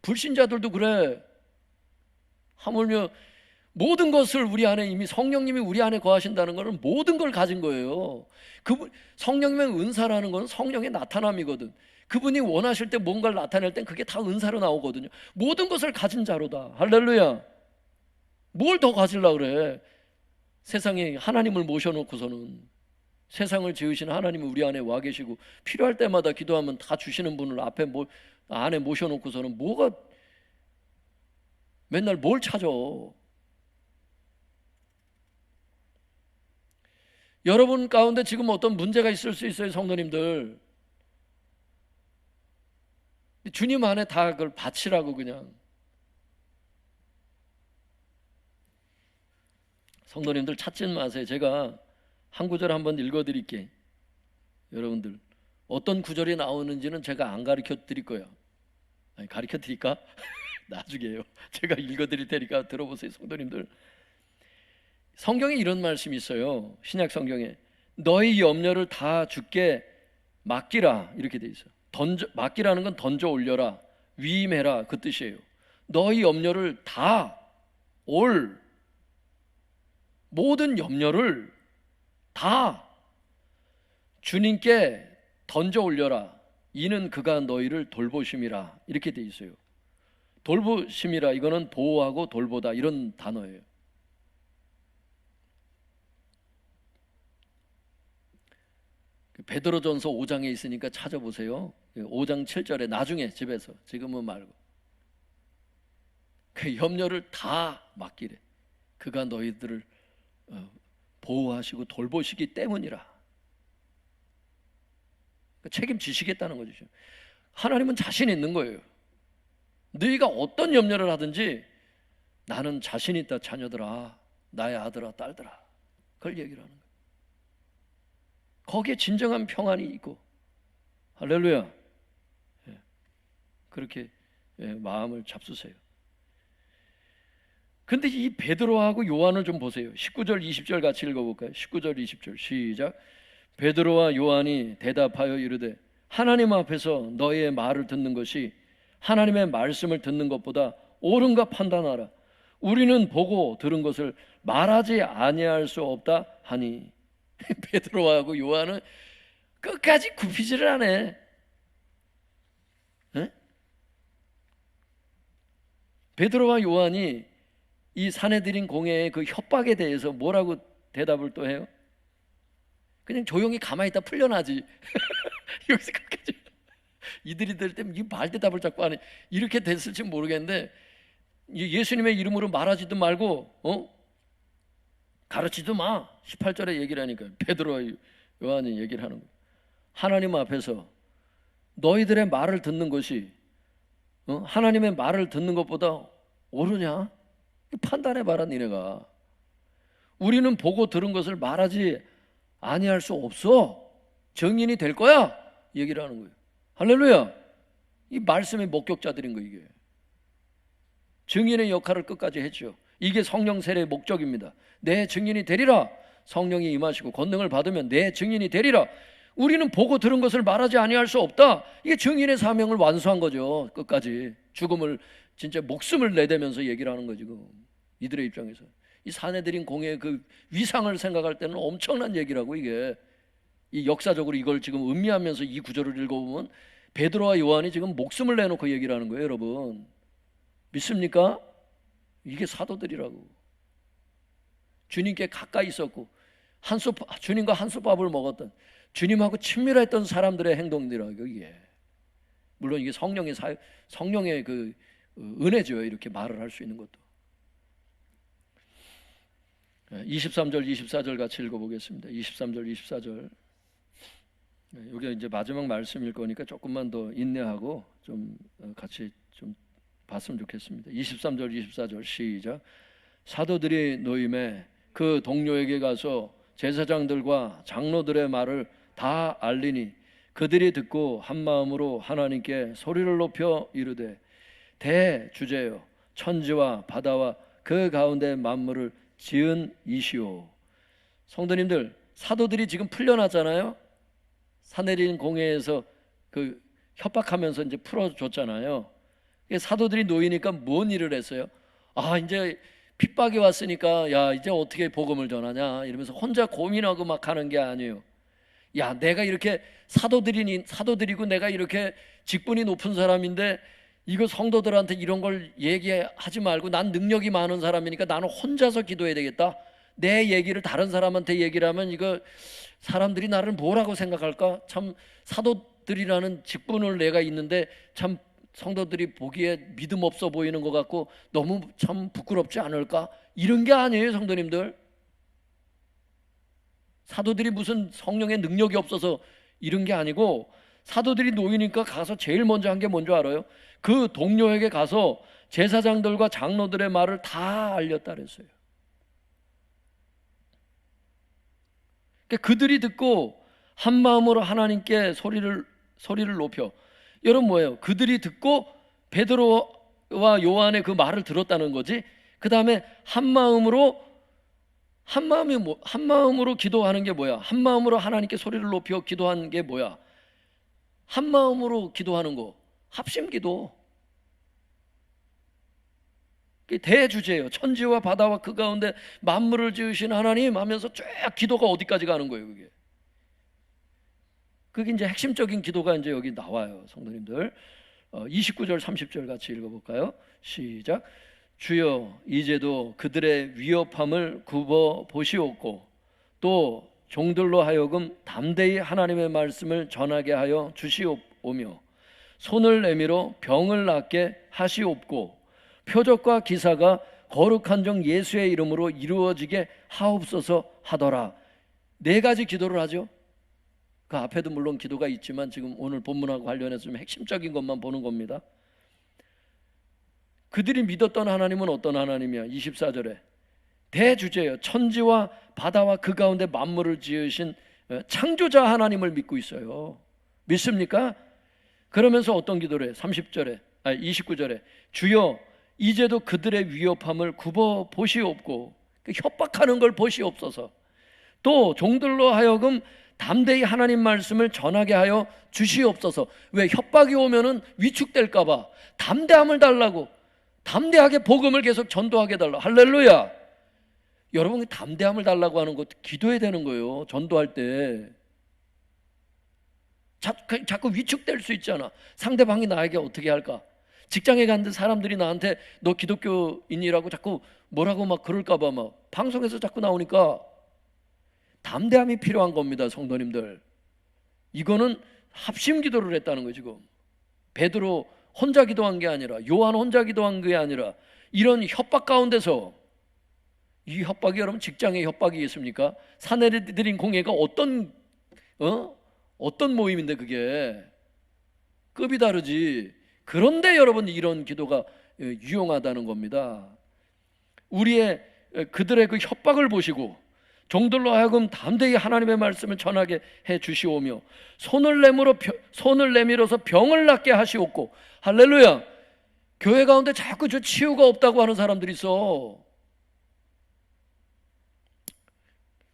불신자들도 그래. 하물며 모든 것을 우리 안에 이미 성령님이 우리 안에 거하신다는 것은 모든 걸 가진 거예요. 성령님의 은사라는 것은 성령의 나타남이거든. 그분이 원하실 때 뭔가를 나타낼 땐 그게 다 은사로 나오거든요. 모든 것을 가진 자로다. 할렐루야. 뭘 더 가지려고 그래? 세상에 하나님을 모셔놓고서는, 세상을 지으신 하나님이 우리 안에 와 계시고 필요할 때마다 기도하면 다 주시는 분을 안에 모셔놓고서는 뭐가 맨날 뭘 찾아? 여러분 가운데 지금 어떤 문제가 있을 수 있어요, 성도님들. 주님 안에 다 그걸 바치라고. 그냥 성도님들 찾지 마세요. 제가 한 구절 한번 읽어드릴게. 여러분들 어떤 구절이 나오는지는 제가 안 가르쳐 드릴 거예요. 아니, 가르쳐 드릴까? 나중에요. 제가 읽어드릴 테니까 들어보세요, 성도님들. 성경에 이런 말씀이 있어요. 신약 성경에 너희 염려를 다 주께 맡기라 이렇게 돼 있어요. 맡기라는 건 던져 올려라, 위임해라 그 뜻이에요. 너희 염려를 다 모든 염려를 다 주님께 던져 올려라. 이는 그가 너희를 돌보심이라 이렇게 돼 있어요. 돌보심이라, 이거는 보호하고 돌보다 이런 단어예요. 베드로전서 5장에 있으니까 찾아보세요. 5장 7절에 나중에 집에서, 지금은 말고. 그 염려를 다 맡기래. 그가 너희들을 보호하시고 돌보시기 때문이라. 책임지시겠다는 거죠. 하나님은 자신 있는 거예요. 너희가 어떤 염려를 하든지 나는 자신 있다, 자녀들아, 나의 아들아, 딸들아. 그걸 얘기를 하는 거예요. 거기에 진정한 평안이 있고. 할렐루야. 그렇게 마음을 잡수세요. 근데 이 베드로하고 요한을 좀 보세요. 19절 20절 같이 읽어볼까요? 19절 20절 시작. 베드로와 요한이 대답하여 이르되 하나님 앞에서 너희의 말을 듣는 것이 하나님의 말씀을 듣는 것보다 옳은가 판단하라. 우리는 보고 들은 것을 말하지 아니할 수 없다 하니. 베드로하고 요한은 끝까지 굽히지를 않네. 베드로와 요한이 이 사내들인 공회의 그 협박에 대해서 뭐라고 대답을 또 해요? 그냥 조용히 가만히 있다 풀려나지. 여기서 끝까지 이들이 될 때 이 말 대답을 자꾸 하네. 이렇게 됐을지 모르겠는데 예수님의 이름으로 말하지도 말고 가르치지도 마. 18절에 얘기를 하니까 베드로와 요한이 얘기를 하는 거예요. 하나님 앞에서 너희들의 말을 듣는 것이 하나님의 말을 듣는 것보다 옳으냐? 판단해봐라 니네가. 우리는 보고 들은 것을 말하지 아니할 수 없어. 증인이 될 거야. 얘기를 하는 거예요. 할렐루야. 이 말씀의 목격자들인 거예요. 이게 증인의 역할을 끝까지 했죠. 이게 성령 세례의 목적입니다. 내 증인이 되리라. 성령이 임하시고 권능을 받으면 내 증인이 되리라. 우리는 보고 들은 것을 말하지 아니할 수 없다. 이게 증인의 사명을 완수한 거죠. 끝까지 죽음을 진짜 목숨을 내대면서 얘기를 하는 거지. 이들의 입장에서 이 사내들인 공회의 그 위상을 생각할 때는 엄청난 얘기라고. 이게 이 역사적으로 이걸 지금 음미하면서 이 구절을 읽어보면 베드로와 요한이 지금 목숨을 내놓고 얘기를 하는 거예요. 여러분 믿습니까? 이게 사도들이라고. 주님께 가까이 있었고 주님과 한솥밥을 먹었던, 주님하고 친밀했던 사람들의 행동들이라고. 이게 물론 이게 성령의 그 은혜죠. 이렇게 말을 할 수 있는 것도. 23절 24절 같이 읽어보겠습니다. 23절 24절. 이게 이제 마지막 말씀일 거니까 조금만 더 인내하고 좀 같이 좀 봤으면 좋겠습니다. 23절 24절 시작. 사도들이 노임에 그 동료에게 가서 제사장들과 장로들의 말을 다 알리니 그들이 듣고 한 마음으로 하나님께 소리를 높여 이르되 대주제여 천지와 바다와 그 가운데 만물을 지은 이시오. 성도님들, 사도들이 지금 풀려났잖아요. 사내린 공회에서 그 협박하면서 이제 풀어줬잖아요. 사도들이 놓이니까 뭔 일을 했어요? 아, 이제 핍박이 왔으니까 야, 이제 어떻게 복음을 전하냐 이러면서 혼자 고민하고 막 하는 게 아니에요. 야, 내가 이렇게 사도들이고 내가 이렇게 직분이 높은 사람인데 이거 성도들한테 이런 걸 얘기하지 말고, 난 능력이 많은 사람이니까 나는 혼자서 기도해야 되겠다. 내 얘기를 다른 사람한테 얘기를 하면 이거 사람들이 나를 뭐라고 생각할까? 참, 사도들이라는 직분을 내가 있는데 참 성도들이 보기에 믿음 없어 보이는 것 같고 너무 참 부끄럽지 않을까? 이런 게 아니에요, 성도님들. 사도들이 무슨 성령의 능력이 없어서 이런 게 아니고, 사도들이 놓이니까 가서 제일 먼저 한 게 뭔지 알아요? 그 동료에게 가서 제사장들과 장로들의 말을 다 알렸다 그랬어요. 그러니까 그들이 듣고 한 마음으로 하나님께 소리를 높여. 여러분, 뭐예요? 그들이 듣고 베드로와 요한의 그 말을 들었다는 거지. 그 다음에 한 마음으로 기도하는 게 뭐야? 한 마음으로 하나님께 소리를 높여 기도하는 게 뭐야? 한 마음으로 기도하는 거, 합심기도. 대주제예요. 천지와 바다와 그 가운데 만물을 지으신 하나님 하면서 쭉 기도가 어디까지 가는 거예요, 그게. 그게 이제 핵심적인 기도가 이제 여기 나와요, 성도님들. 29절 30절 같이 읽어볼까요? 시작. 주여, 이제도 그들의 위협함을 굽어 보시옵고 또 종들로 하여금 담대히 하나님의 말씀을 전하게 하여 주시옵오며 손을 내밀어 병을 낫게 하시옵고 표적과 기사가 거룩한 종 예수의 이름으로 이루어지게 하옵소서 하더라. 네 가지 기도를 하죠. 그 앞에도 물론 기도가 있지만 지금 오늘 본문하고 관련해서 좀 핵심적인 것만 보는 겁니다. 그들이 믿었던 하나님은 어떤 하나님이야? 24절에 대주제예요. 천지와 바다와 그 가운데 만물을 지으신 창조자 하나님을 믿고 있어요. 믿습니까? 그러면서 어떤 기도를 해요? 29절에 주여, 이제도 그들의 위협함을 굽어 보시옵고, 협박하는 걸 보시옵소서. 또 종들로 하여금 담대히 하나님 말씀을 전하게 하여 주시옵소서. 왜? 협박이 오면은 위축될까 봐 담대함을 달라고, 담대하게 복음을 계속 전도하게 달라. 할렐루야. 여러분이 담대함을 달라고 하는 것도 기도해야 되는 거예요. 전도할 때 자꾸 위축될 수 있잖아. 상대방이 나에게 어떻게 할까? 직장에 갔는데 사람들이 나한테 너 기독교인이라고 자꾸 뭐라고 막 그럴까 봐 막 방송에서 자꾸 나오니까 담대함이 필요한 겁니다, 성도님들. 이거는 합심 기도를 했다는 거예요. 지금 베드로 혼자 기도한 게 아니라, 요한 혼자 기도한 게 아니라, 이런 협박 가운데서, 이 협박이 여러분 직장의 협박이 있습니까? 사내들인 공예가 어떤 모임인데 그게 급이 다르지. 그런데 여러분 이런 기도가 유용하다는 겁니다. 그들의 그 협박을 보시고 종들로 하여금 담대히 하나님의 말씀을 전하게 해 주시오며 손을 내밀어서 병을 낫게 하시옵고. 할렐루야. 교회 가운데 자꾸 저 치유가 없다고 하는 사람들이 있어.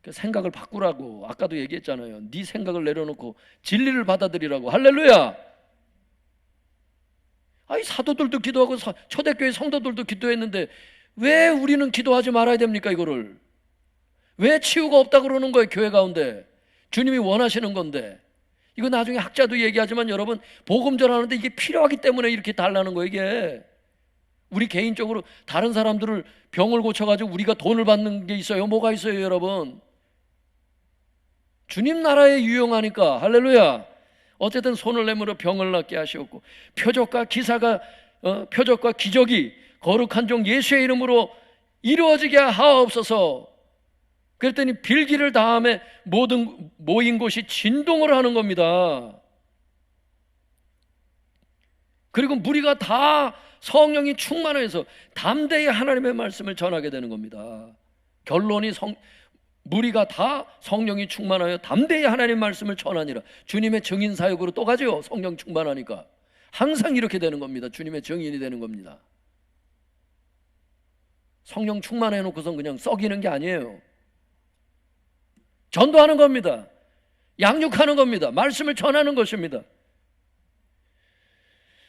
생각을 바꾸라고 아까도 얘기했잖아요. 네 생각을 내려놓고 진리를 받아들이라고. 할렐루야. 아니, 사도들도 기도하고 초대교회 성도들도 기도했는데 왜 우리는 기도하지 말아야 됩니까? 이거를 왜 치유가 없다고 그러는 거예요? 교회 가운데 주님이 원하시는 건데. 이거 나중에 학자도 얘기하지만 여러분, 복음 전하는데 이게 필요하기 때문에 이렇게 달라는 거예요. 이게 우리 개인적으로 다른 사람들을 병을 고쳐가지고 우리가 돈을 받는 게 있어요? 뭐가 있어요, 여러분? 주님 나라에 유용하니까. 할렐루야. 어쨌든 손을 내밀어 병을 낫게 하시옵고 표적과 기적이 거룩한 종 예수의 이름으로 이루어지게 하옵소서. 그랬더니 빌기를 다음에 모든 모인 곳이 진동을 하는 겁니다. 그리고 무리가 다 성령이 충만해서 담대히 하나님의 말씀을 전하게 되는 겁니다. 결론이 무리가 다 성령이 충만하여 담대히 하나님의 말씀을 전하니라. 주님의 증인 사역으로 또 가죠. 성령 충만하니까 항상 이렇게 되는 겁니다. 주님의 증인이 되는 겁니다. 성령 충만해 놓고선 그냥 썩이는 게 아니에요. 전도하는 겁니다. 양육하는 겁니다. 말씀을 전하는 것입니다.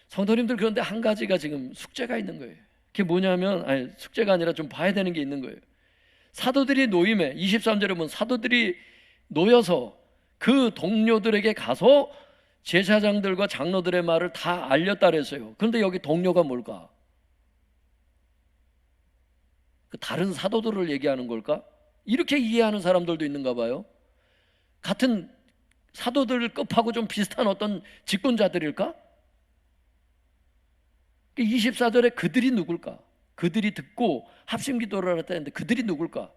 성도님들, 그런데 한 가지가 지금 숙제가 있는 거예요. 그게 뭐냐면, 아니, 숙제가 아니라 좀 봐야 되는 게 있는 거예요. 사도들이 놓임에 23절에 보면 사도들이 놓여서 그 동료들에게 가서 제사장들과 장로들의 말을 다 알렸다 그랬어요. 그런데 여기 동료가 뭘까? 다른 사도들을 얘기하는 걸까? 이렇게 이해하는 사람들도 있는가 봐요. 같은 사도들 급하고 좀 비슷한 어떤 직분자들일까? 24절에 그들이 누굴까? 그들이 듣고 합심기도를 하랬다는데 그들이 누굴까?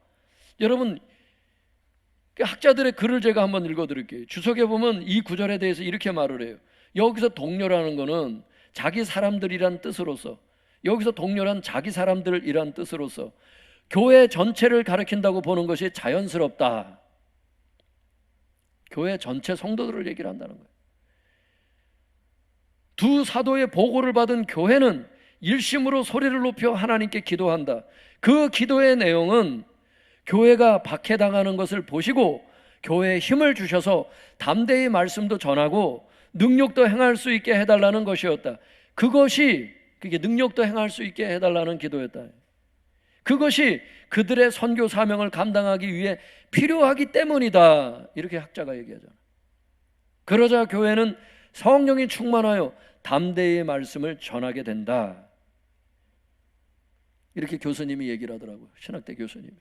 여러분, 학자들의 글을 제가 한번 읽어드릴게요. 주석에 보면 이 구절에 대해서 이렇게 말을 해요. 여기서 동료라는 거는 자기 사람들이란 뜻으로서, 여기서 동료란 자기 사람들이란 뜻으로서 교회 전체를 가리킨다고 보는 것이 자연스럽다. 교회 전체 성도들을 얘기를 한다는 거예요. 두 사도의 보고를 받은 교회는 일심으로 소리를 높여 하나님께 기도한다. 그 기도의 내용은 교회가 박해당하는 것을 보시고 교회에 힘을 주셔서 담대히 말씀도 전하고 능력도 행할 수 있게 해달라는 것이었다. 그게 능력도 행할 수 있게 해달라는 기도였다. 그것이 그들의 선교 사명을 감당하기 위해 필요하기 때문이다. 이렇게 학자가 얘기하잖아. 그러자 교회는 성령이 충만하여 담대히 말씀을 전하게 된다. 이렇게 교수님이 얘기를 하더라고요. 신학대 교수님이.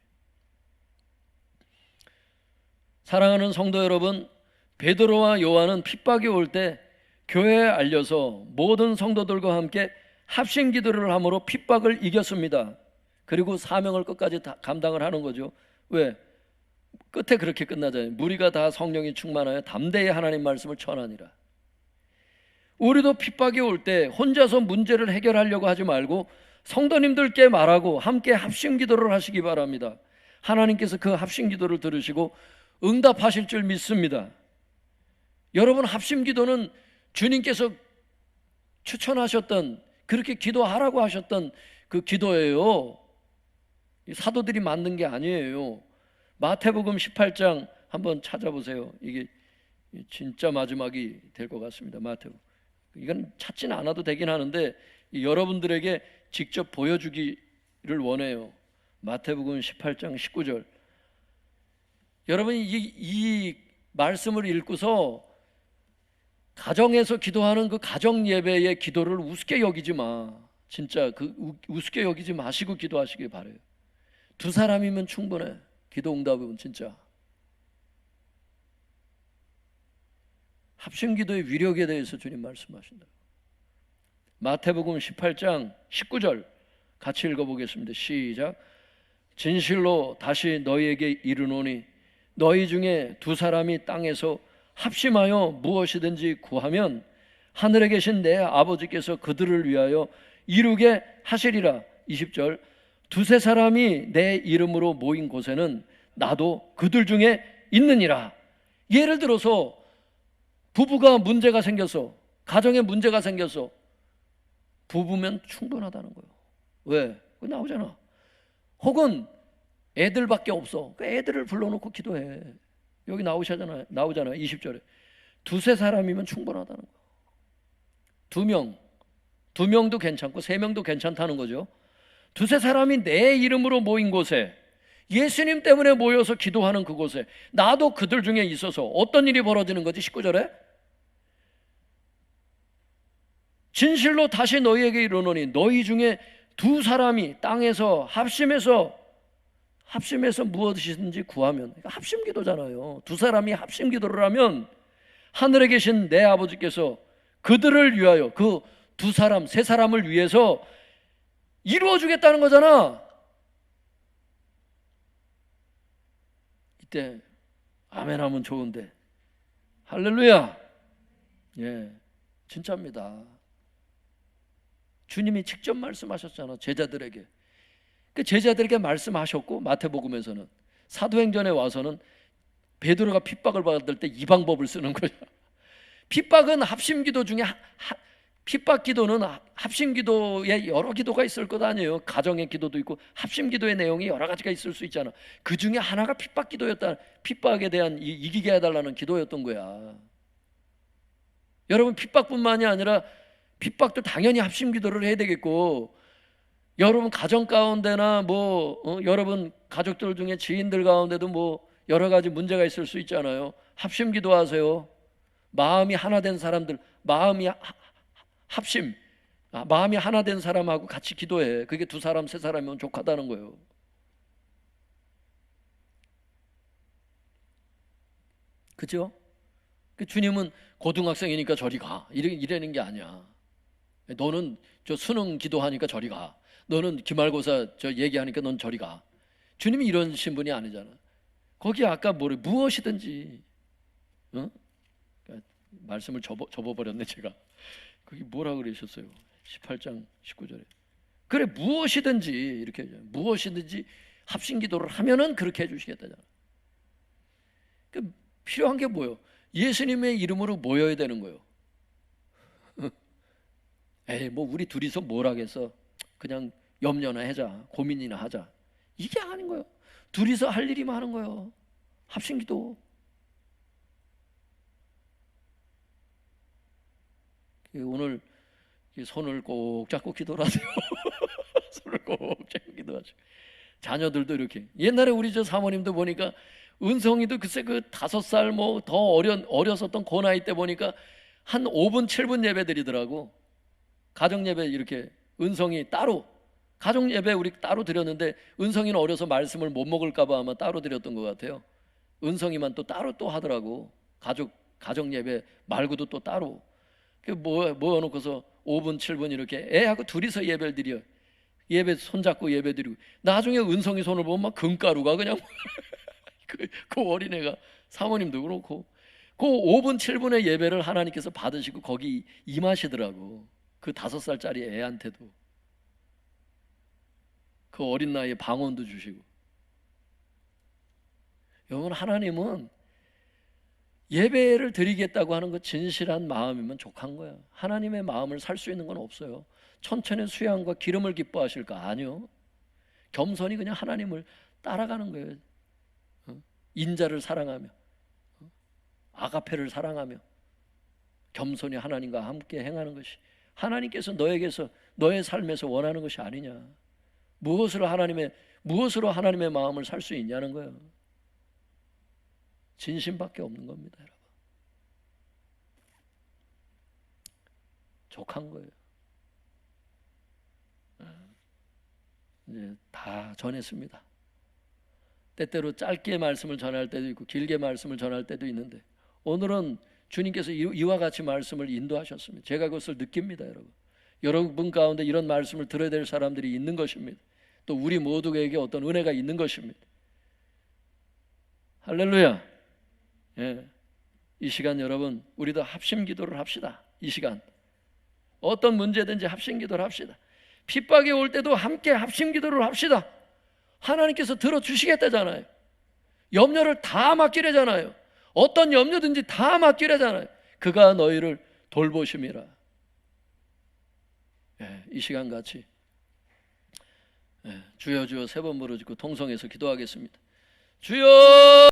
사랑하는 성도 여러분, 베드로와 요한은 핍박이 올 때 교회에 알려서 모든 성도들과 함께 합심 기도를 함으로 핍박을 이겼습니다. 그리고 사명을 끝까지 다 감당을 하는 거죠. 왜? 끝에 그렇게 끝나잖아요. 무리가 다 성령이 충만하여 담대히 하나님 말씀을 전하니라. 우리도 핍박이 올 때 혼자서 문제를 해결하려고 하지 말고 성도님들께 말하고 함께 합심 기도를 하시기 바랍니다. 하나님께서 그 합심 기도를 들으시고 응답하실 줄 믿습니다. 여러분, 합심 기도는 주님께서 추천하셨던, 그렇게 기도하라고 하셨던 그 기도예요. 사도들이 만든 게 아니에요. 마태복음 18장 한번 찾아보세요. 이게 진짜 마지막이 될 것 같습니다. 마태복음. 이건 찾지는 않아도 되긴 하는데 여러분들에게 직접 보여주기를 원해요. 마태복음 18장 19절. 여러분이 이 말씀을 읽고서 가정에서 기도하는 그 가정 예배의 기도를 우습게 여기지 마. 진짜 우습게 여기지 마시고 기도하시길 바래요. 두 사람이면 충분해. 기도 응답은 진짜. 합심 기도의 위력에 대해서 주님 말씀하신다. 마태복음 18장 19절 같이 읽어보겠습니다. 시작. 진실로 다시 너희에게 이르노니 너희 중에 두 사람이 땅에서 합심하여 무엇이든지 구하면 하늘에 계신 내 아버지께서 그들을 위하여 이루게 하시리라. 20절. 두세 사람이 내 이름으로 모인 곳에는 나도 그들 중에 있느니라. 예를 들어서 부부가 문제가 생겨서, 가정에 문제가 생겨서 부부면 충분하다는 거예요. 왜? 그거 나오잖아. 혹은 애들밖에 없어. 그 애들을 불러놓고 기도해. 여기 나오잖아요. 20절에. 두세 사람이면 충분하다는 거예요. 두 명도 괜찮고 세 명도 괜찮다는 거죠. 두세 사람이 내 이름으로 모인 곳에, 예수님 때문에 모여서 기도하는 그곳에 나도 그들 중에 있어서 어떤 일이 벌어지는 거지? 19절에 진실로 다시 너희에게 이르노니 너희 중에 두 사람이 땅에서 합심해서 무엇이든지 구하면, 합심 기도잖아요. 두 사람이 합심 기도를 하면 하늘에 계신 내 아버지께서 그들을 위하여, 그 두 사람, 세 사람을 위해서 이루어 주겠다는 거잖아. 이때 아멘 하면 좋은데, 할렐루야. 예, 진짜입니다. 주님이 직접 말씀하셨잖아, 제자들에게. 그 제자들에게 말씀하셨고, 마태복음에서는, 사도행전에 와서는 베드로가 핍박을 받을 때 이 방법을 쓰는 거죠. 핍박은 합심기도 중에 핍박 기도는 합심 기도에 여러 기도가 있을 것 아니에요. 가정의 기도도 있고 합심 기도의 내용이 여러 가지가 있을 수 있잖아. 그 중에 하나가 핍박 기도였다. 핍박에 대한 이기게 해달라는 기도였던 거야. 여러분, 핍박뿐만이 아니라 핍박도 당연히 합심 기도를 해야 되겠고, 여러분 가정 가운데나 여러분 가족들 중에 지인들 가운데도 여러 가지 문제가 있을 수 있잖아요. 합심 기도하세요. 마음이 하나 된 사람들, 합심, 마음이 하나 된 사람하고 같이 기도해. 그게 두 사람 세 사람이면 족하다는 거예요. 그죠? 주님은 고등학생이니까 저리 가 이러는 게 아니야. 너는 저 수능 기도하니까 저리 가. 너는 기말고사 저 얘기하니까 넌 저리 가. 주님이 이런 신분이 아니잖아. 거기 아까 무엇이든지, 어? 말씀을 접어버렸네 제가. 거기 뭐라 그러셨어요? 18장 19절에 그래 무엇이든지 이렇게 해요. 무엇이든지 합심기도를 하면은 그렇게 해주시겠다잖아. 필요한 게 뭐예요? 예수님의 이름으로 모여야 되는 거예요. 에이 우리 둘이서 뭘 하겠어? 그냥 염려나 하자, 고민이나 하자. 이게 아닌 거예요. 둘이서 할 일이 많은 거예요. 합심기도. 오늘 손을 꼭 잡고 기도를 하세요. 손을 꼭 잡고 기도하죠. 자녀들도 이렇게. 옛날에 우리 저 사모님도 보니까 은성이도 글쎄 그 5살 더 어렸었던 그 나이 때 보니까 한 5분 7분 예배 드리더라고. 가정 예배 이렇게 은성이 따로, 가정 예배 우리 따로 드렸는데 은성이는 어려서 말씀을 못 먹을까 봐 아마 따로 드렸던 것 같아요. 은성이만 또 따로 또 하더라고. 가정 예배 말고도 또 따로. 모여놓고서 5분 7분 이렇게 애하고 둘이서 예배를 드려. 예배 손잡고 예배 드리고, 나중에 은성이 손을 보면 막 금가루가 그냥 그 어린애가, 사모님도 그렇고, 그 5분 7분의 예배를 하나님께서 받으시고 거기 임하시더라고. 그 5살짜리 애한테도 그 어린 나이에 방언도 주시고. 여러분, 하나님은 예배를 드리겠다고 하는 그 진실한 마음이면 족한 거야. 하나님의 마음을 살 수 있는 건 없어요. 천천히 수양과 기름을 기뻐하실까? 아니요. 겸손히 그냥 하나님을 따라가는 거예요. 인자를 사랑하며, 아가페를 사랑하며 겸손히 하나님과 함께 행하는 것이 하나님께서 너에게서, 너의 삶에서 원하는 것이 아니냐. 무엇으로 하나님의 마음을 살 수 있냐는 거예요. 진심밖에 없는 겁니다, 여러분. 족한 거예요. 이제 다 전했습니다. 때때로 짧게 말씀을 전할 때도 있고 길게 말씀을 전할 때도 있는데, 오늘은 주님께서 이와 같이 말씀을 인도하셨습니다. 제가 그것을 느낍니다, 여러분. 여러분 가운데 이런 말씀을 들어야 될 사람들이 있는 것입니다. 또 우리 모두에게 어떤 은혜가 있는 것입니다. 할렐루야. 예. 이 시간 여러분, 우리도 합심 기도를 합시다. 이 시간 어떤 문제든지 합심 기도를 합시다. 핍박이 올 때도 함께 합심 기도를 합시다. 하나님께서 들어주시겠다잖아요. 염려를 다 맡기려잖아요. 어떤 염려든지 다 맡기려잖아요. 그가 너희를 돌보심이라. 예, 이 시간 같이 주여 주여 3번 부르짖고 통성해서 기도하겠습니다. 주여.